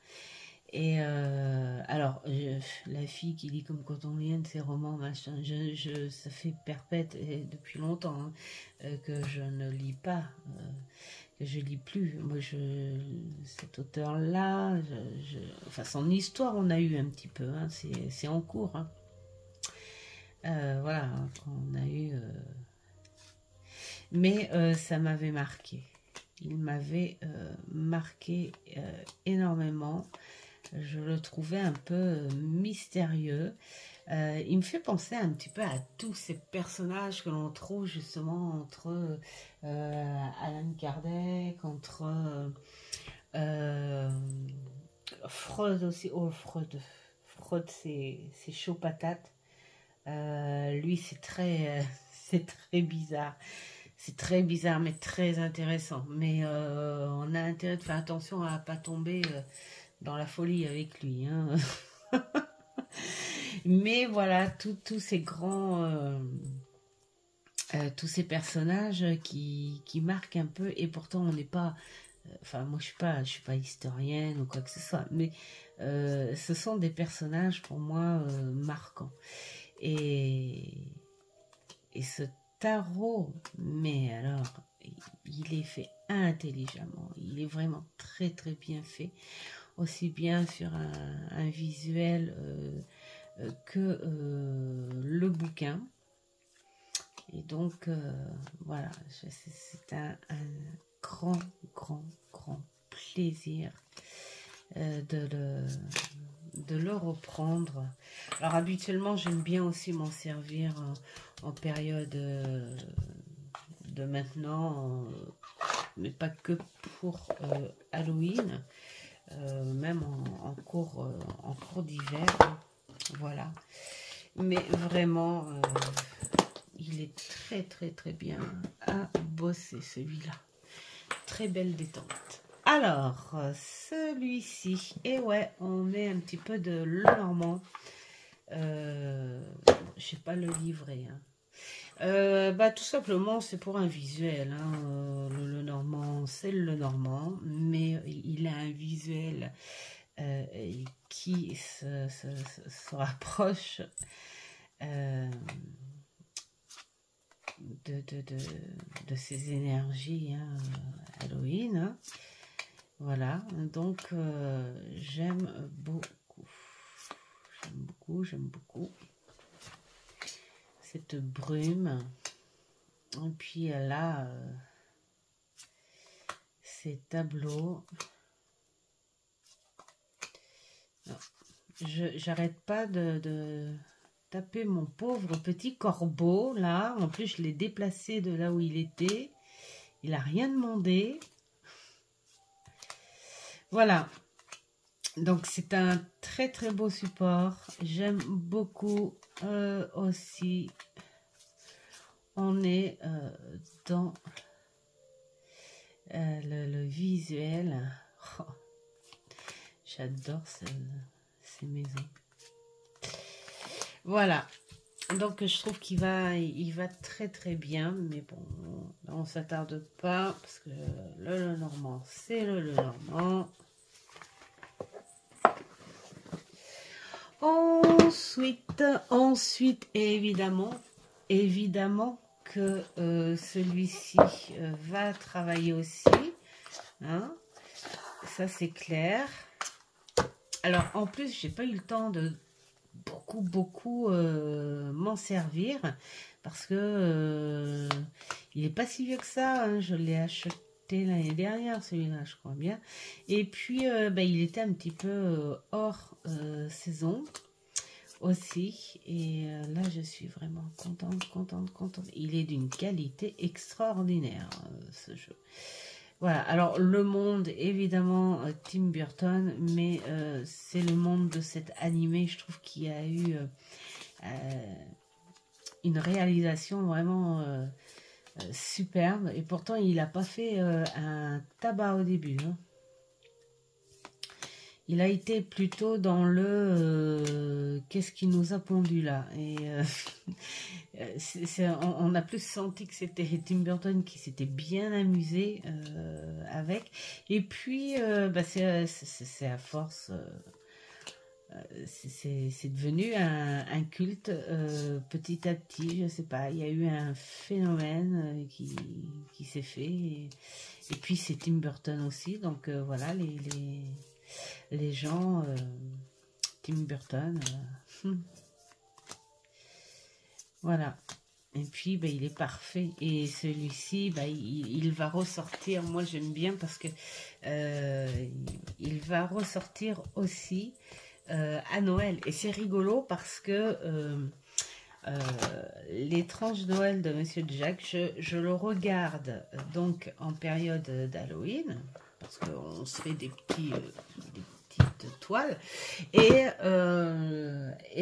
Et alors, la fille qui lit comme quand on lit un de ces romans, machin, ça fait perpète et depuis longtemps hein, que je ne lis pas, que je lis plus. Moi, cet auteur-là, enfin son histoire, on a eu un petit peu, hein, c'est en cours. Hein. Voilà, on a eu... Mais ça m'avait marqué. Il m'avait marqué énormément. Je le trouvais un peu mystérieux. Il me fait penser un petit peu à tous ces personnages que l'on trouve justement entre Alan Kardec, entre Freud aussi. Oh, Freud c'est chaud patate. Lui c'est très bizarre. C'est très bizarre, mais très intéressant. Mais on a intérêt de faire attention à ne pas tomber dans la folie avec lui. Hein. Mais voilà, tous ces grands... tous ces personnages qui marquent un peu. Et pourtant, on n'est pas... Enfin, moi, je suis pas historienne ou quoi que ce soit. Mais ce sont des personnages, pour moi, marquants. Et ce tarot, mais alors, il est fait intelligemment, il est vraiment très bien fait, aussi bien sur un visuel que le bouquin. Et donc, voilà, c'est un grand plaisir de le reprendre. Alors habituellement j'aime bien aussi m'en servir en période de maintenant, mais pas que pour Halloween, même en cours d'hiver. Voilà. Mais vraiment, il est très bien à bosser celui-là. Très belle détente. Alors, celui-ci, et ouais, on met un petit peu de Lenormand. Je sais pas le livret. Bah, tout simplement, c'est pour un visuel. Hein. Le Lenormand, c'est le Lenormand, mais il a un visuel qui se rapproche de ses énergies hein, Halloween. Hein. Voilà, donc j'aime beaucoup. J'aime beaucoup cette brume. Et puis là, ces tableaux. J'arrête pas de taper mon pauvre petit corbeau là. En plus, je l'ai déplacé de là où il était. Il n'a rien demandé. Voilà. Donc, c'est un très beau support. J'aime beaucoup aussi. On est dans le visuel. Oh, j'adore ces maisons. Voilà. Donc, je trouve qu'il va, il va très bien. Mais bon, là, on ne s'attarde pas. Parce que le Lenormand, c'est le Lenormand. Ensuite, évidemment que celui-ci va travailler aussi. Hein, ça, c'est clair. Alors, en plus, j'ai pas eu le temps de beaucoup m'en servir parce que il est pas si vieux que ça. Hein, je l'ai acheté l'année dernière, celui-là, je crois bien. Et puis, bah, il était un petit peu hors saison aussi. Et là, je suis vraiment contente. Il est d'une qualité extraordinaire, ce jeu. Voilà, alors le monde, évidemment, Tim Burton, mais c'est le monde de cet animé, je trouve qu'il y a eu une réalisation vraiment superbe, et pourtant il n'a pas fait un tabac au début. Hein. Il a été plutôt dans le qu'est-ce qui nous a pondu là et on a plus senti que c'était Tim Burton qui s'était bien amusé avec. Et puis bah, c'est à force c'est devenu un culte petit à petit, je sais pas, il y a eu un phénomène qui s'est fait et puis c'est Tim Burton aussi, donc voilà les gens, Tim Burton, voilà. Et puis, bah, il est parfait. Et celui-ci, bah, il va ressortir. Moi, j'aime bien parce que il va ressortir aussi à Noël. Et c'est rigolo parce que l'étrange Noël de Monsieur Jack, je le regarde donc en période d'Halloween. Parce qu'on se fait des petites toiles. Et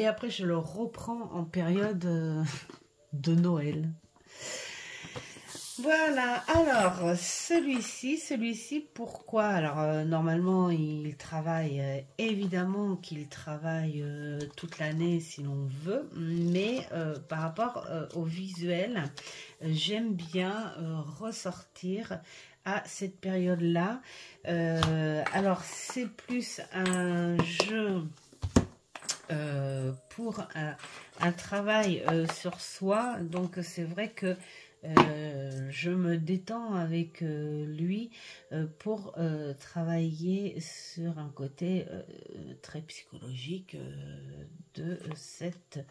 après, je le reprends en période de Noël. Voilà, alors celui-ci, pourquoi? Alors normalement il travaille, évidemment qu'il travaille toute l'année si l'on veut, mais par rapport au visuel, j'aime bien ressortir à cette période-là. Alors c'est plus un jeu pour un travail sur soi, donc c'est vrai que je me détends avec lui pour travailler sur un côté très psychologique de cette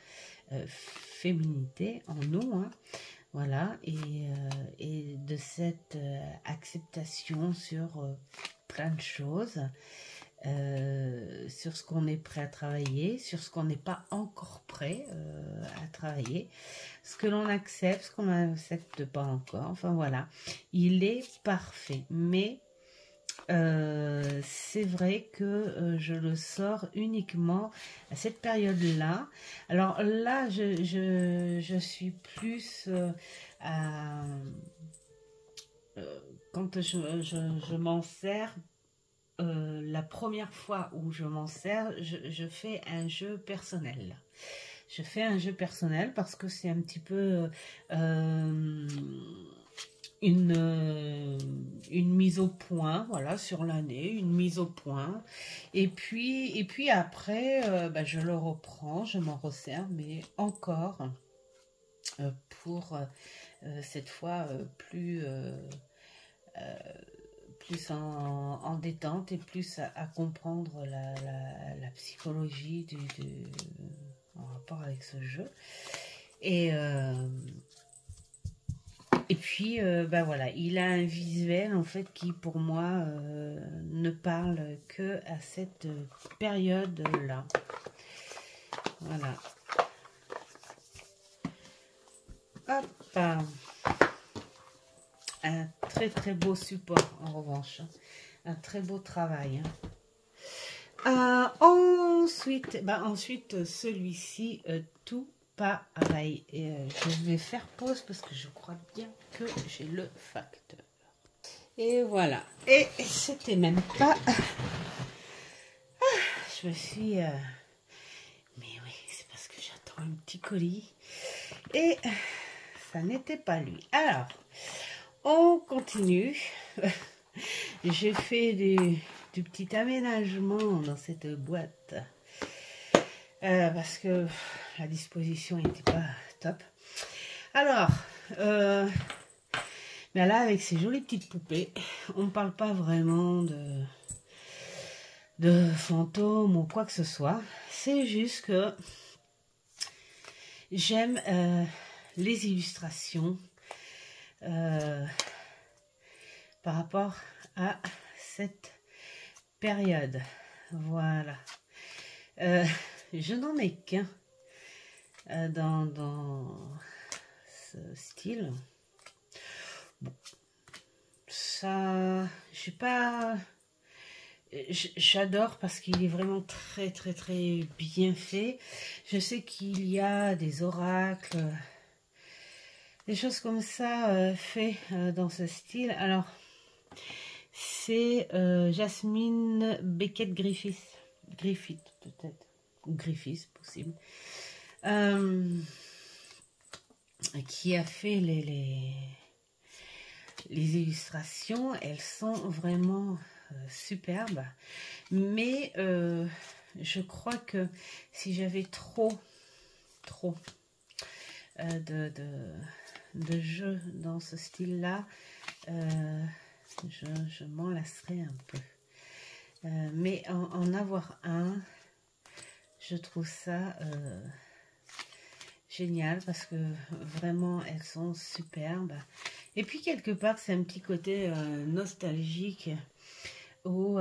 féminité en nous, hein, voilà, et de cette acceptation sur plein de choses. Sur ce qu'on est prêt à travailler, sur ce qu'on n'est pas encore prêt à travailler, ce que l'on accepte, ce qu'on n'accepte pas encore, enfin voilà, il est parfait, mais c'est vrai que je le sors uniquement à cette période-là. Alors là, je suis plus à... quand je m'en sers, la première fois où je m'en sers, je fais un jeu personnel. Je fais un jeu personnel parce que c'est un petit peu une mise au point, voilà, sur l'année, une mise au point. Et puis après, bah, je le reprends, je m'en resserre, mais encore pour cette fois plus en détente et plus à comprendre la psychologie en rapport avec ce jeu. Et puis, bah voilà, il a un visuel en fait qui pour moi ne parle que à cette période-là. Voilà. Hop. Un très très beau support en revanche. Un très beau travail. Ensuite celui-ci, tout pareil. Et je vais faire pause parce que je crois bien que j'ai le facteur. Et voilà. Et c'était même pas... je me suis... Mais oui, c'est parce que j'attends un petit colis. Et ça n'était pas lui. Alors, on continue. J'ai fait du petit aménagement dans cette boîte. Parce que la disposition n'était pas top. Alors, mais là, avec ces jolies petites poupées, on ne parle pas vraiment de fantômes ou quoi que ce soit. C'est juste que j'aime les illustrations par rapport à cette période. Voilà. Je n'en ai qu'un dans ce style. Bon, ça, je sais pas. J'adore parce qu'il est vraiment très très très bien fait. Je sais qu'il y a des oracles, des choses comme ça fait dans ce style. Alors, c'est Jasmine Beckett Griffith peut-être, ou Griffith possible, qui a fait les illustrations. Elles sont vraiment superbes, mais je crois que si j'avais trop de jeux dans ce style-là, je m'en lasserais un peu. Mais en avoir un, je trouve ça génial parce que vraiment elles sont superbes. Et puis quelque part c'est un petit côté nostalgique où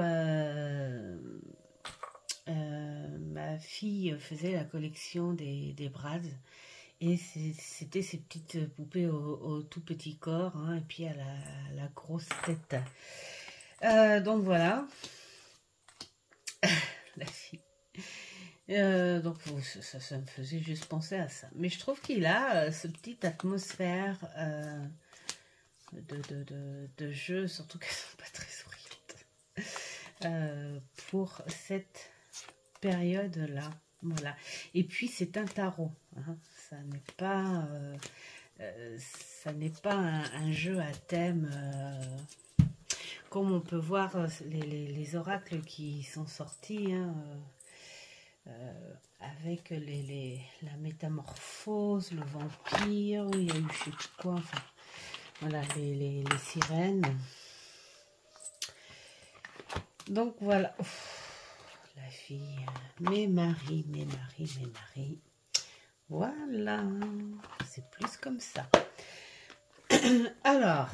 ma fille faisait la collection des Bratz. Et c'était ces petites poupées au tout petit corps, hein, et puis à la grosse tête. Donc voilà. La fille. Donc ça me faisait juste penser à ça. Mais je trouve qu'il a ce petite atmosphère de jeu, surtout qu'elles sont pas très souriantes, pour cette période-là. Voilà. Et puis c'est un tarot. Hein. Ça n'est pas un jeu à thème comme on peut voir les oracles qui sont sortis, hein, avec la métamorphose, le vampire, il y a eu je sais plus quoi, enfin, voilà, les sirènes. Donc voilà. Ouf. La fille, mes maris. Voilà, c'est plus comme ça. Alors,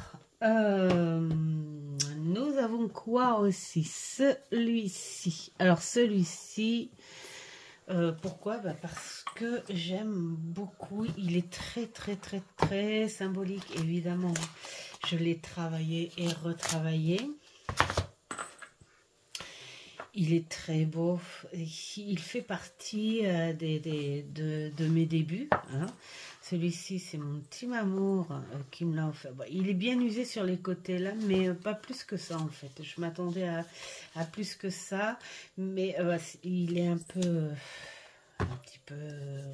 nous avons quoi aussi? Celui-ci. Alors, celui-ci, pourquoi? Parce que j'aime beaucoup. Il est très symbolique, évidemment. Je l'ai travaillé et retravaillé. il est très beau. Il fait partie de mes débuts. Hein. Celui-ci, c'est mon petit Mamour qui me l'a offert. Bon, il est bien usé sur les côtés là, mais pas plus que ça en fait. Je m'attendais à plus que ça, mais il est un petit peu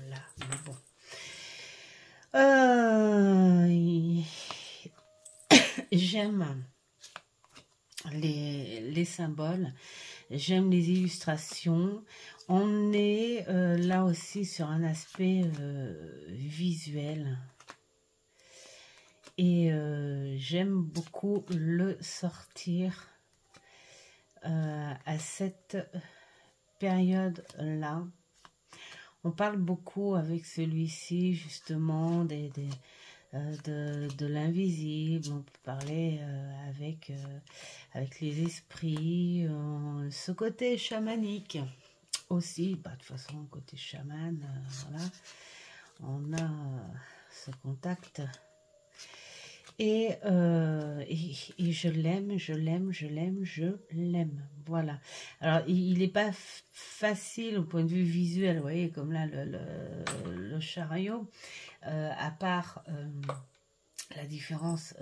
là. Mais bon. J'aime les symboles, j'aime les illustrations. On est là aussi sur un aspect visuel. Et j'aime beaucoup le sortir à cette période-là. On parle beaucoup avec celui-ci justement de l'invisible. On peut parler avec les esprits, ce côté chamanique aussi. Bah, de toute façon, côté chaman, voilà, on a ce contact. Et je l'aime, je l'aime, je l'aime, je l'aime. Voilà. Alors, il n'est pas facile au point de vue visuel, vous voyez, comme là, le chariot, à part la différence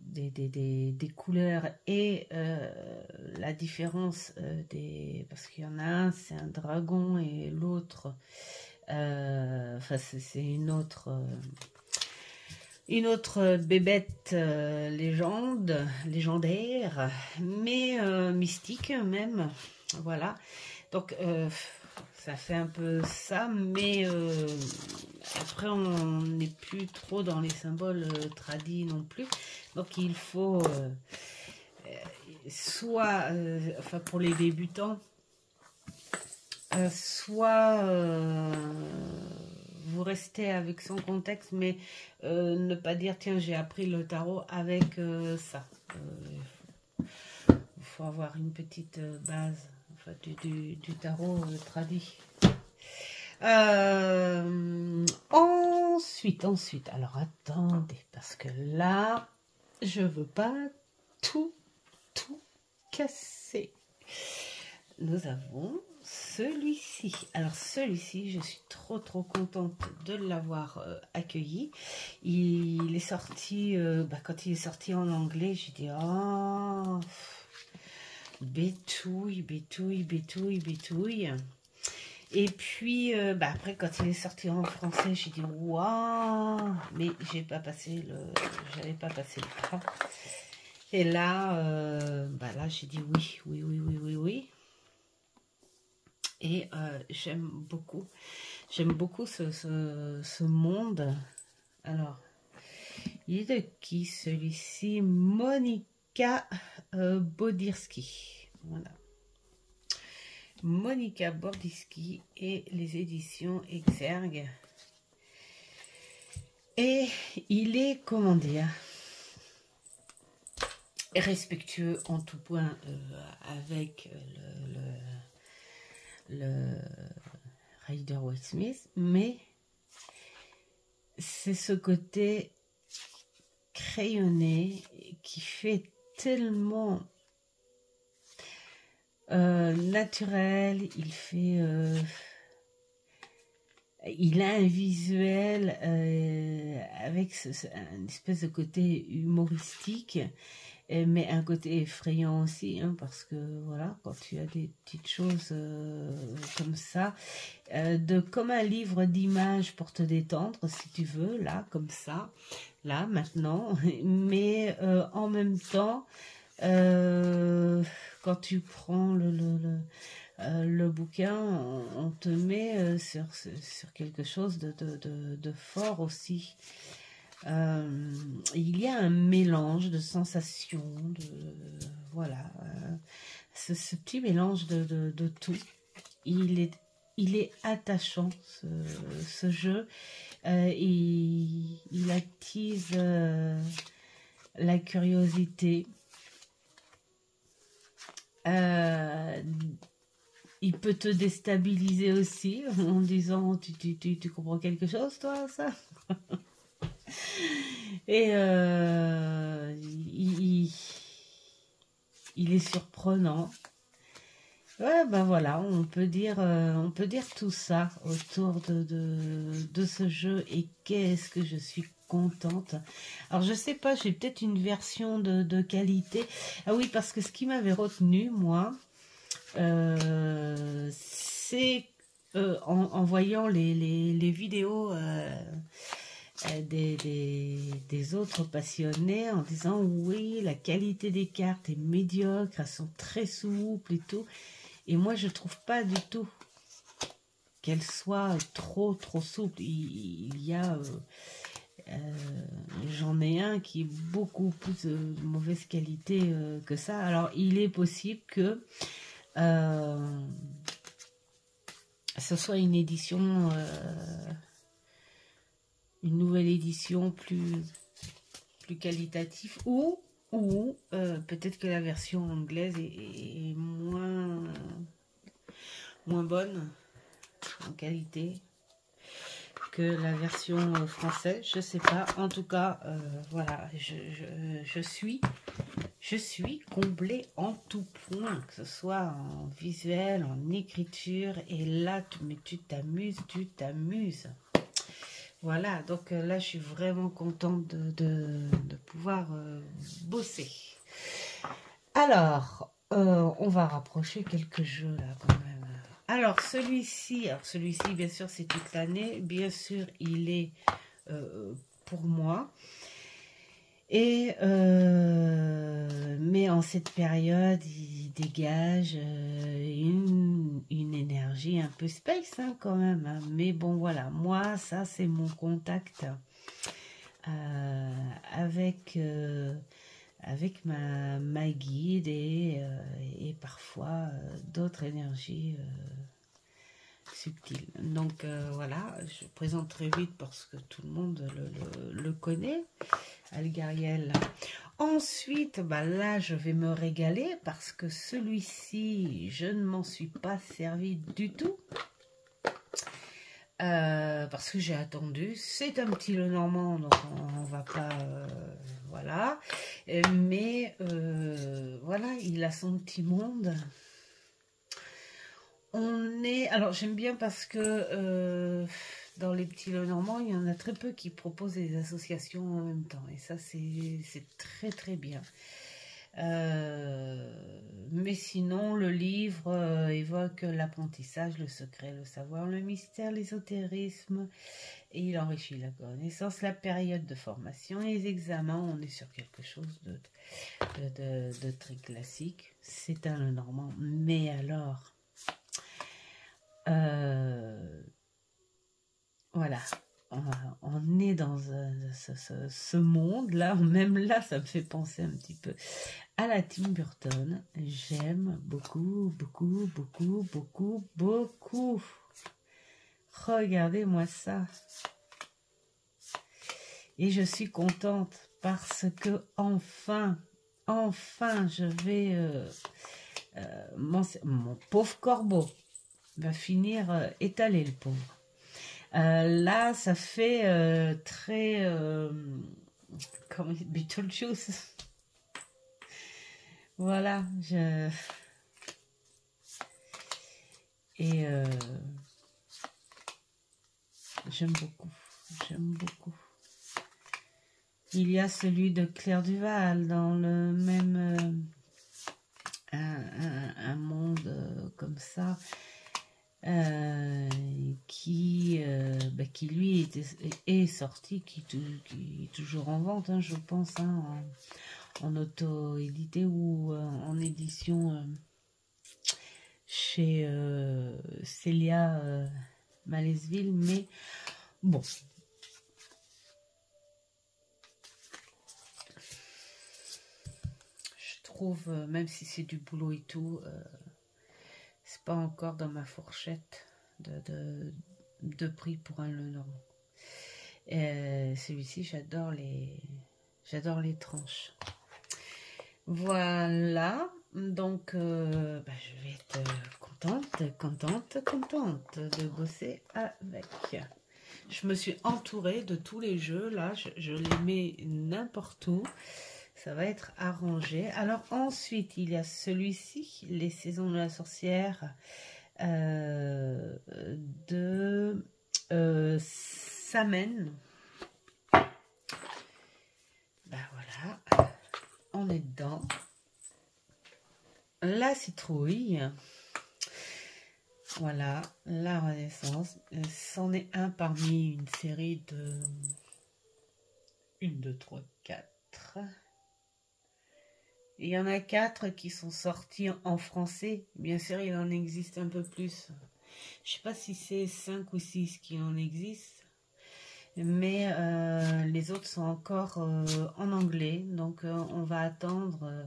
des couleurs et la différence parce qu'il y en a un, c'est un dragon et l'autre, enfin, c'est une autre bébête légendaire, mais mystique même, voilà. Donc ça fait un peu ça, mais après on n'est plus trop dans les symboles tradis non plus. Donc il faut soit, enfin pour les débutants, soit vous restez avec son contexte, mais ne pas dire tiens j'ai appris le tarot avec ça. Il faut avoir une petite base enfin, du tarot tradit. Ensuite, alors attendez, parce que là, je veux pas tout casser. Nous avons celui-ci. Alors celui-ci, je suis trop contente de l'avoir accueilli. Il est sorti, quand il est sorti en anglais, j'ai dit oh, bétouille. Et puis après quand il est sorti en français, j'ai dit waouh, mais j'avais pas passé le pas. Et là, là j'ai dit oui. Et j'aime beaucoup ce monde. Alors, il est de qui celui-ci? Monika Bordirsky. Voilà. Monika Bordirsky et les éditions Exergue. Et il est, comment dire, respectueux en tout point avec le Rider-Waite-Smith, mais c'est ce côté crayonné qui fait tellement naturel. Il a un visuel avec une espèce de côté humoristique, mais un côté effrayant aussi, hein, parce que voilà, quand tu as des petites choses comme ça, comme un livre d'images pour te détendre, si tu veux, là, comme ça, là, maintenant, mais en même temps, quand tu prends le bouquin, on te met sur quelque chose de fort aussi. Il y a un mélange de sensations, voilà, ce petit mélange de tout. Il est attachant ce jeu. Il attise la curiosité. Il peut te déstabiliser aussi en disant tu comprends quelque chose toi ça. Et il est surprenant, Ouais, ben voilà, on peut dire tout ça autour de ce jeu et qu'est-ce que je suis contente. Alors je sais pas, j'ai peut-être une version de qualité. Ah oui, parce que ce qui m'avait retenu, moi, c'est en voyant les vidéos des autres passionnés en disant oui, la qualité des cartes est médiocre, elles sont très souples et tout. Et moi, je trouve pas du tout qu'elle soit trop souple. Il y a, j'en ai un qui est beaucoup plus de mauvaise qualité que ça. Alors, il est possible que ce soit une édition, une nouvelle édition plus qualitative ou peut-être que la version anglaise est moins bonne en qualité que la version française, je sais pas. En tout cas, voilà, je suis comblée en tout point, que ce soit en visuel, en écriture, et là, tu t'amuses. Voilà, donc là, je suis vraiment contente de pouvoir bosser. Alors, on va rapprocher quelques jeux là quand même. Alors celui-ci, bien sûr, c'est toute l'année. Bien sûr, il est pour moi. Et mais en cette période, il dégage une énergie un peu space hein, quand même. Hein. Mais bon, voilà, moi, ça, c'est mon contact avec ma guide et parfois d'autres énergies subtiles. Donc voilà, je présente très vite parce que tout le monde le connaît, Algariel. Ensuite, bah là, je vais me régaler parce que celui-ci, je ne m'en suis pas servi du tout. Parce que j'ai attendu. C'est un petit Lenormand, donc on va pas... voilà. Mais voilà, il a son petit monde. Alors j'aime bien parce que dans les petits Lenormand, il y en a très peu qui proposent des associations en même temps. Et ça, c'est très très bien. Mais sinon, le livre évoque l'apprentissage, le secret, le savoir, le mystère, l'ésotérisme, et il enrichit la connaissance, la période de formation et les examens. On est sur quelque chose de très classique. C'est un Lenormand. Mais alors, voilà. On est dans ce monde-là, même là, ça me fait penser un petit peu à la Tim Burton. J'aime beaucoup. Regardez-moi ça. Et je suis contente parce que enfin, je vais... mon pauvre corbeau va finir étalé, le pauvre. Là, ça fait très... comment Beetlejuice. Voilà, et j'aime beaucoup. Il y a celui de Claire Duval dans le même un monde comme ça qui lui est sorti, qui est toujours en vente, hein, je pense, hein, en auto-édité ou en édition chez Célia Malesville, mais bon. Je trouve, même si c'est du boulot et tout, c'est pas encore dans ma fourchette de prix pour un Lenormand. Celui-ci, j'adore les tranches. Voilà, donc je vais être contente de bosser avec. Je me suis entourée de tous les jeux, là, je les mets n'importe où. ça va être arrangé. Alors ensuite, il y a celui-ci, Les Saisons de la Sorcière, de Samen. Ben voilà, on est dedans. La citrouille. Voilà, la Renaissance. C'en est un parmi une série de 1, 2, 3, 4. Il y en a 4 qui sont sortis en français. Bien sûr, il en existe un peu plus. Je sais pas si c'est 5 ou 6 qui en existent. Mais les autres sont encore en anglais. Donc, on va attendre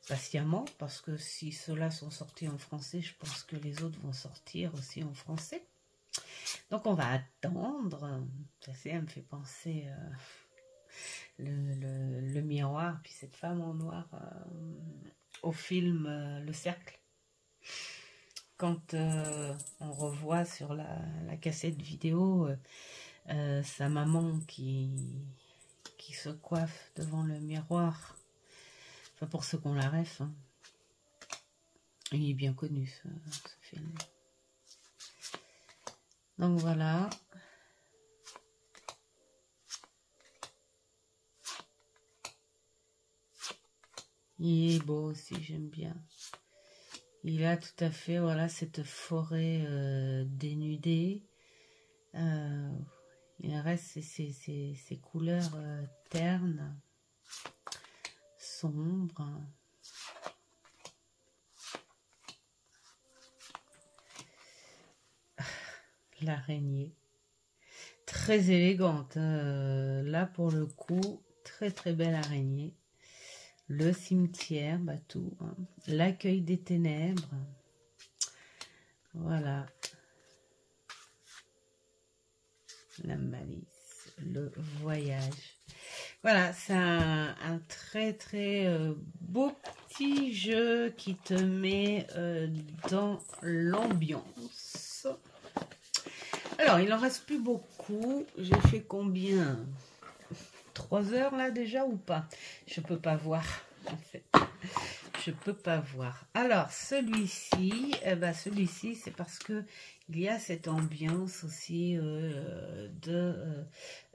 patiemment. Parce que si ceux-là sont sortis en français, je pense que les autres vont sortir aussi en français. Donc, on va attendre. Ça me fait penser... le miroir, puis cette femme en noir au film Le Cercle. Quand on revoit sur la cassette vidéo sa maman qui se coiffe devant le miroir. Enfin, pour ceux qu'on la ref. Hein. Il est bien connu ce film. Donc voilà. Il est beau aussi, j'aime bien. Il a tout à fait, voilà, cette forêt dénudée. Il reste ces couleurs ternes, sombres. L'araignée. Très élégante. Là, pour le coup, très très belle araignée. Le cimetière, bah tout. Hein. L'accueil des ténèbres. Voilà. La malice. Le voyage. Voilà, c'est un très très beau petit jeu qui te met dans l'ambiance. Alors, il en reste plus beaucoup. J'ai fait combien ? 3 heures là déjà ou pas? Je peux pas voir en fait. Je peux pas voir. Alors celui-ci, celui-ci c'est parce que il y a cette ambiance aussi de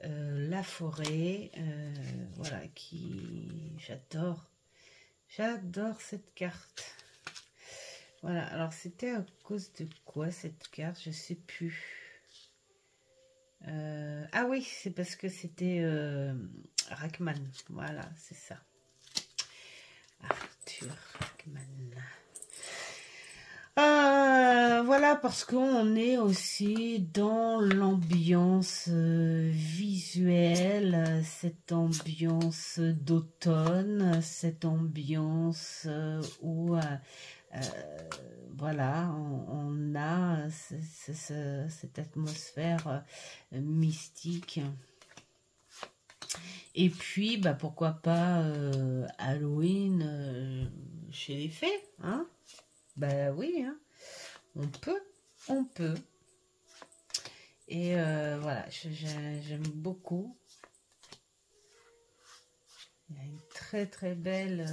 la forêt, voilà qui j'adore. J'adore cette carte. Voilà. Alors c'était à cause de quoi cette carte? Je sais plus. Ah oui, c'est parce que c'était Rachman. Voilà, c'est ça. Arthur Rachman. Voilà, parce qu'on est aussi dans l'ambiance visuelle, cette ambiance d'automne, cette ambiance où... voilà, on a cette atmosphère mystique. Et puis, bah, pourquoi pas Halloween chez les fées, hein? Bah oui, hein? On peut. Et voilà, j'aime beaucoup. Il y a une très très belle...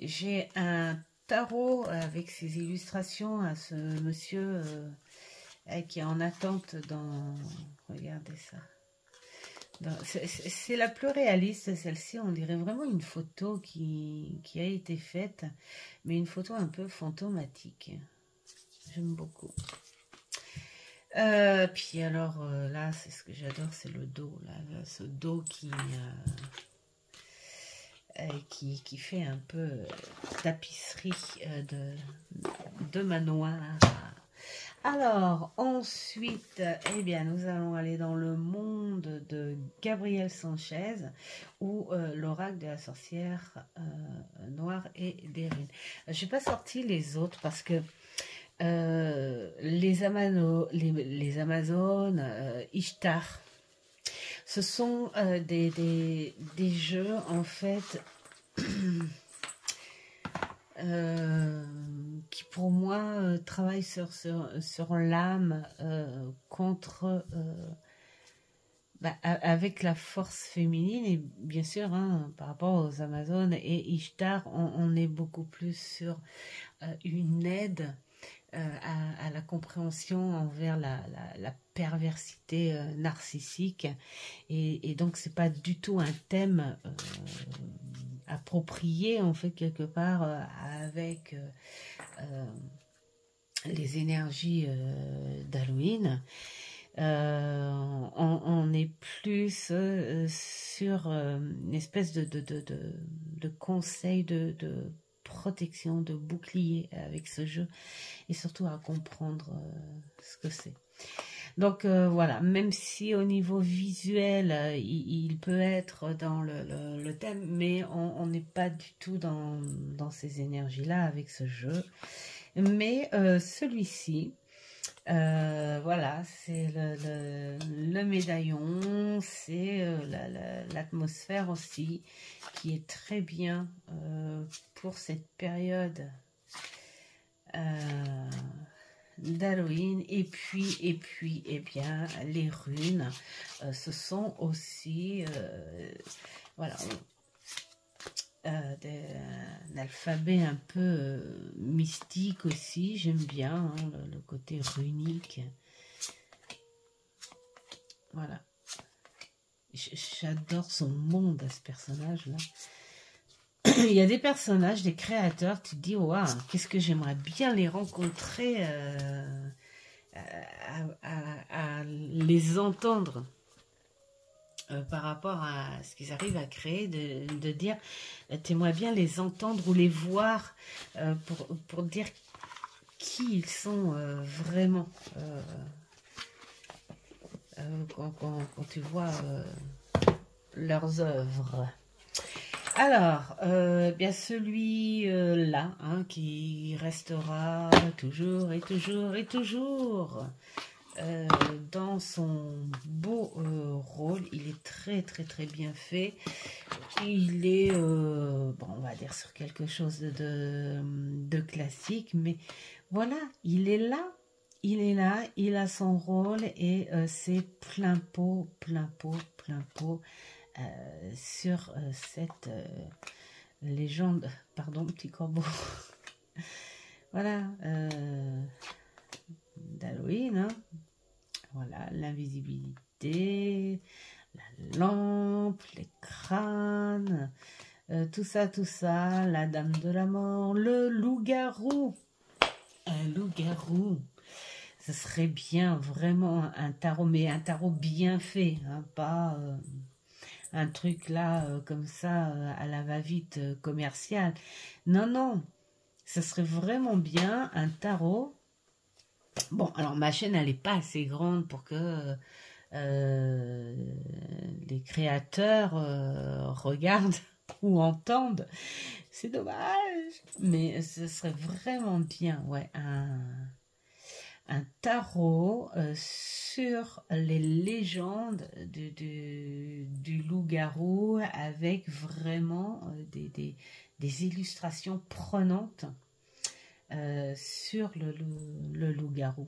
J'ai un tarot avec ses illustrations à ce monsieur qui est en attente dans... Regardez ça. C'est la plus réaliste, celle-ci. On dirait vraiment une photo qui a été faite, mais une photo un peu fantomatique. J'aime beaucoup. Puis alors, là, c'est ce que j'adore, c'est le dos. Là, ce dos qui fait un peu tapisserie de manoir. Alors, ensuite, eh bien, nous allons aller dans le monde de Gabriel Sanchez, ou l'oracle de la sorcière noire et des runes. Je n'ai pas sorti les autres parce que les Amazones, Ishtar, ce sont des jeux, en fait, qui pour moi travaillent sur l'âme contre avec la force féminine, et bien sûr, hein, par rapport aux Amazones et Ishtar, on est beaucoup plus sur une aide à la compréhension envers la perversité narcissique. Et donc, c'est pas du tout un thème approprié, en fait, quelque part, avec les énergies d'Halloween. On est plus sur une espèce de conseil de protection, de bouclier avec ce jeu, et surtout à comprendre ce que c'est. Donc voilà, même si au niveau visuel, il peut être dans le thème, mais on n'est pas du tout dans ces énergies-là avec ce jeu. Mais celui-ci, voilà, c'est le médaillon, c'est l'atmosphère aussi, qui est très bien pour cette période d'Halloween. Et puis, eh bien, les runes, ce sont aussi, voilà, un alphabet un peu mystique aussi. J'aime bien hein, le côté runique. Voilà. J'adore son monde à ce personnage-là. Il y a des personnages, des créateurs, tu te dis, waouh, qu'est-ce que j'aimerais bien les rencontrer, à les entendre. Par rapport à ce qu'ils arrivent à créer, de dire, t'aimerais bien les entendre ou les voir pour dire qui ils sont vraiment quand tu vois leurs œuvres. Alors, bien celui-là, hein, qui restera toujours et toujours et toujours dans son beau rôle. Il est très très très bien fait. Il est, bon, on va dire sur quelque chose de classique, mais voilà, il est là. Il est là, il a son rôle et c'est plein pot sur cette légende. Pardon, petit corbeau. Voilà, d'Halloween, hein. Voilà, l'invisibilité, la lampe, les crânes, tout ça, la dame de la mort, le loup-garou. Un loup-garou, ce serait bien vraiment un tarot, mais un tarot bien fait, hein, pas un truc là comme ça à la va-vite commercial. Non, non, ce serait vraiment bien un tarot. Bon, alors ma chaîne, elle n'est pas assez grande pour que les créateurs regardent ou entendent. C'est dommage. Mais ce serait vraiment bien, ouais, un tarot sur les légendes du loup-garou avec vraiment des illustrations prenantes. Sur le loup-garou.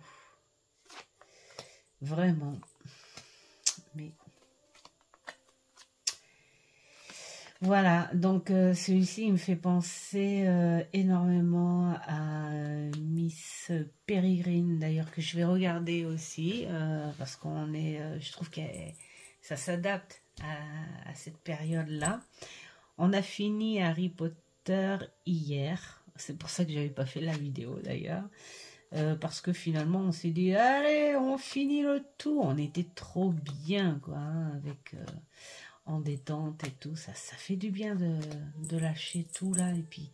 Vraiment. Mais voilà, donc celui-ci il me fait penser énormément à Miss Peregrine, d'ailleurs, que je vais regarder aussi, parce qu'on est, je trouve que ça s'adapte à cette période-là. On a fini Harry Potter hier. C'est pour ça que j'avais pas fait la vidéo d'ailleurs. Parce que finalement on s'est dit allez on finit le tout. On était trop bien quoi, hein, avec en détente et tout. Ça fait du bien de lâcher tout là et puis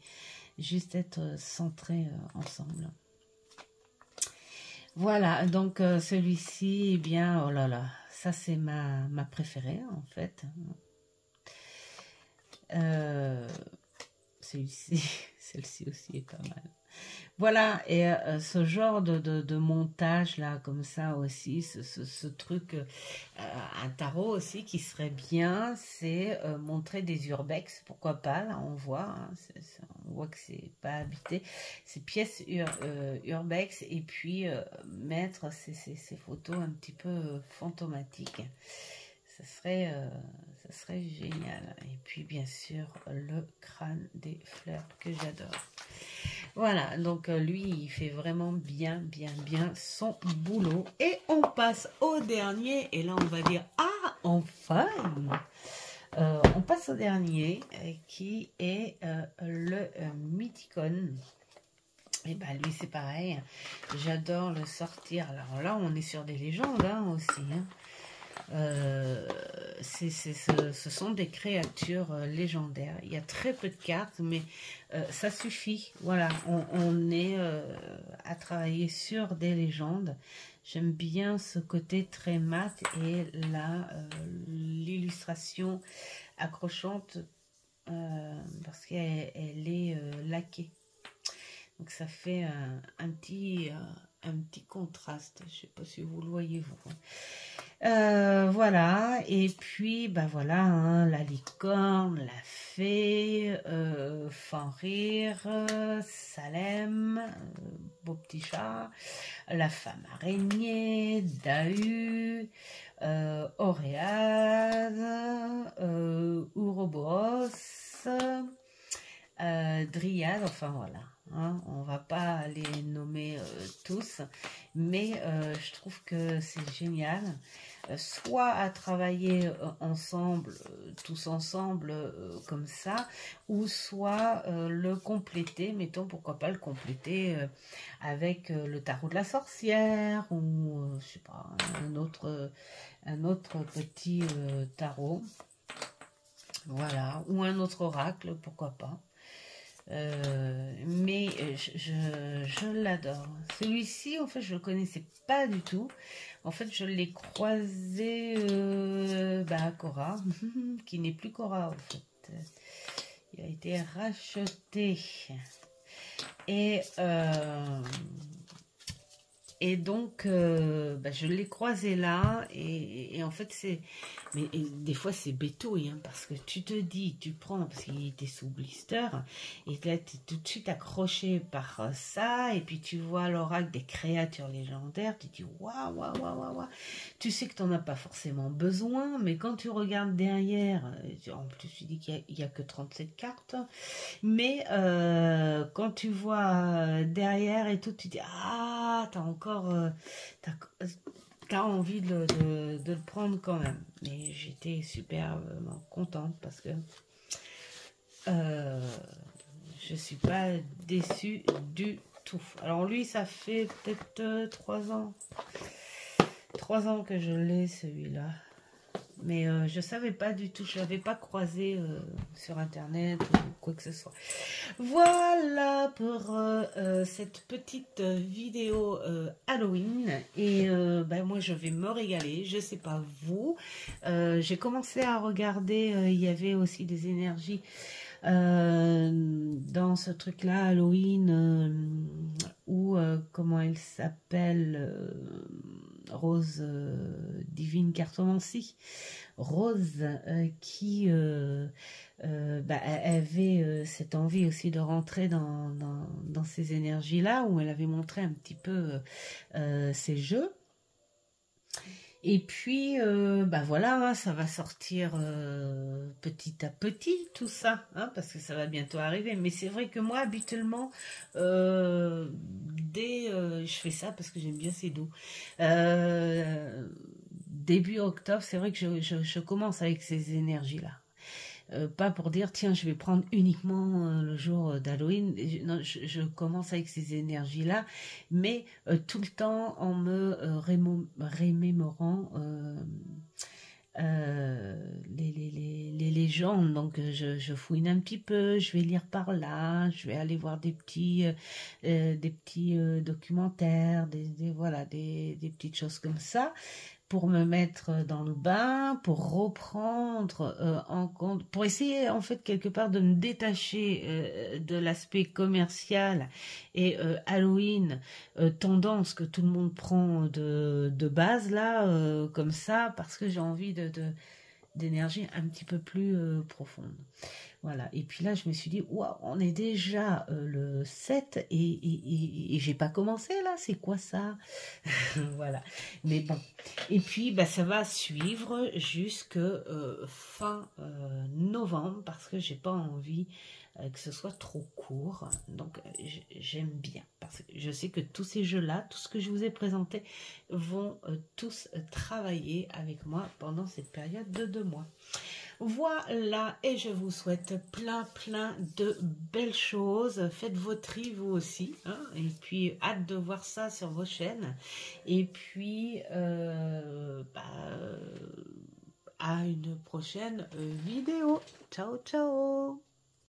juste être centré ensemble. Voilà, donc celui-ci, eh bien, oh là là, ça c'est ma préférée en fait. Celle-ci aussi est pas mal. Voilà, et ce genre de montage là, comme ça aussi, ce truc, un tarot aussi qui serait bien, c'est montrer des urbex, pourquoi pas, là on voit, hein, on voit que c'est pas habité, ces pièces urbex, et puis mettre ces photos un petit peu fantomatiques. ça serait génial. Et puis bien sûr le crâne des fleurs que j'adore. Voilà, donc lui il fait vraiment bien son boulot. Et on passe au dernier. Et là on va dire ah enfin. On passe au dernier qui est le Mythicone. Et bah lui c'est pareil, j'adore le sortir. Alors là on est sur des légendes hein, aussi. Hein. Ce sont des créatures légendaires. Il y a très peu de cartes, mais ça suffit. Voilà, on est à travailler sur des légendes. J'aime bien ce côté très mat et là l'illustration accrochante parce qu'elle est laquée. Donc ça fait un petit contraste. Je sais pas si vous le voyez vous. Voilà, et puis bah voilà, hein, la licorne, la fée, Fenrir, Salem, beau petit chat, la femme araignée, Dahu, Oréade, Ouroboros, Dryade, enfin voilà. Hein, on va pas les nommer tous, mais je trouve que c'est génial, soit à travailler ensemble, tous ensemble comme ça, ou soit le compléter, mettons pourquoi pas le compléter avec le tarot de la sorcière ou je sais pas un autre petit tarot, voilà, ou un autre oracle, pourquoi pas. Mais je l'adore. Celui-ci, en fait, je le connaissais pas du tout. En fait, je l'ai croisé à Cora, qui n'est plus Cora, en fait. Il a été racheté. Et donc, je l'ai croisé là, et en fait, c'est... Mais des fois, c'est bétouille, hein, parce que tu te dis, tu prends, parce qu'il était sous blister, et là, tu es tout de suite accroché par ça, et puis tu vois l'oracle des créatures légendaires, tu te dis, waouh, waouh, waouh, waouh. Tu sais que tu n'en as pas forcément besoin, mais quand tu regardes derrière, en plus, tu dis qu'il n'y a que 37 cartes, mais quand tu vois derrière et tout, tu dis, ah, t'as encore... t'as envie de le prendre quand même. Mais j'étais super contente parce que je suis pas déçue du tout. Alors lui, ça fait peut-être 3 ans. 3 ans que je l'ai, celui-là. Mais je savais pas du tout, je l'avais pas croisé sur internet ou quoi que ce soit. Voilà pour cette petite vidéo Halloween. Et moi je vais me régaler, je sais pas vous. J'ai commencé à regarder, il y avait aussi des énergies dans ce truc là Halloween où comment elle s'appelle, Rose Divine Cartomancie, Rose qui avait cette envie aussi de rentrer dans ces énergies là, où elle avait montré un petit peu ses jeux. Et puis, voilà, hein, ça va sortir petit à petit, tout ça, hein, parce que ça va bientôt arriver. Mais c'est vrai que moi, habituellement, je fais ça parce que j'aime bien ces doux. Début octobre, c'est vrai que je commence avec ces énergies-là. Pas pour dire tiens je vais prendre uniquement le jour d'Halloween, non, je commence avec ces énergies là, mais tout le temps en me remémorant les légendes. Donc je fouine un petit peu, je vais lire par là, je vais aller voir des petits documentaires, voilà, des petites choses comme ça, pour me mettre dans le bain, pour reprendre en compte, pour essayer en fait quelque part de me détacher de l'aspect commercial et Halloween, tendance que tout le monde prend de base là, comme ça, parce que j'ai envie d'énergie un petit peu plus profonde. Voilà, et puis là je me suis dit, waouh, on est déjà le 7 et j'ai pas commencé là, c'est quoi ça? Voilà, mais bon. Et puis bah, ça va suivre jusque fin novembre parce que j'ai pas envie que ce soit trop court. Donc j'aime bien parce que je sais que tous ces jeux-là, tout ce que je vous ai présenté, vont tous travailler avec moi pendant cette période de 2 mois. Voilà, et je vous souhaite plein de belles choses. Faites vos tris vous aussi, hein, et puis hâte de voir ça sur vos chaînes. Et puis à une prochaine vidéo. Ciao ciao.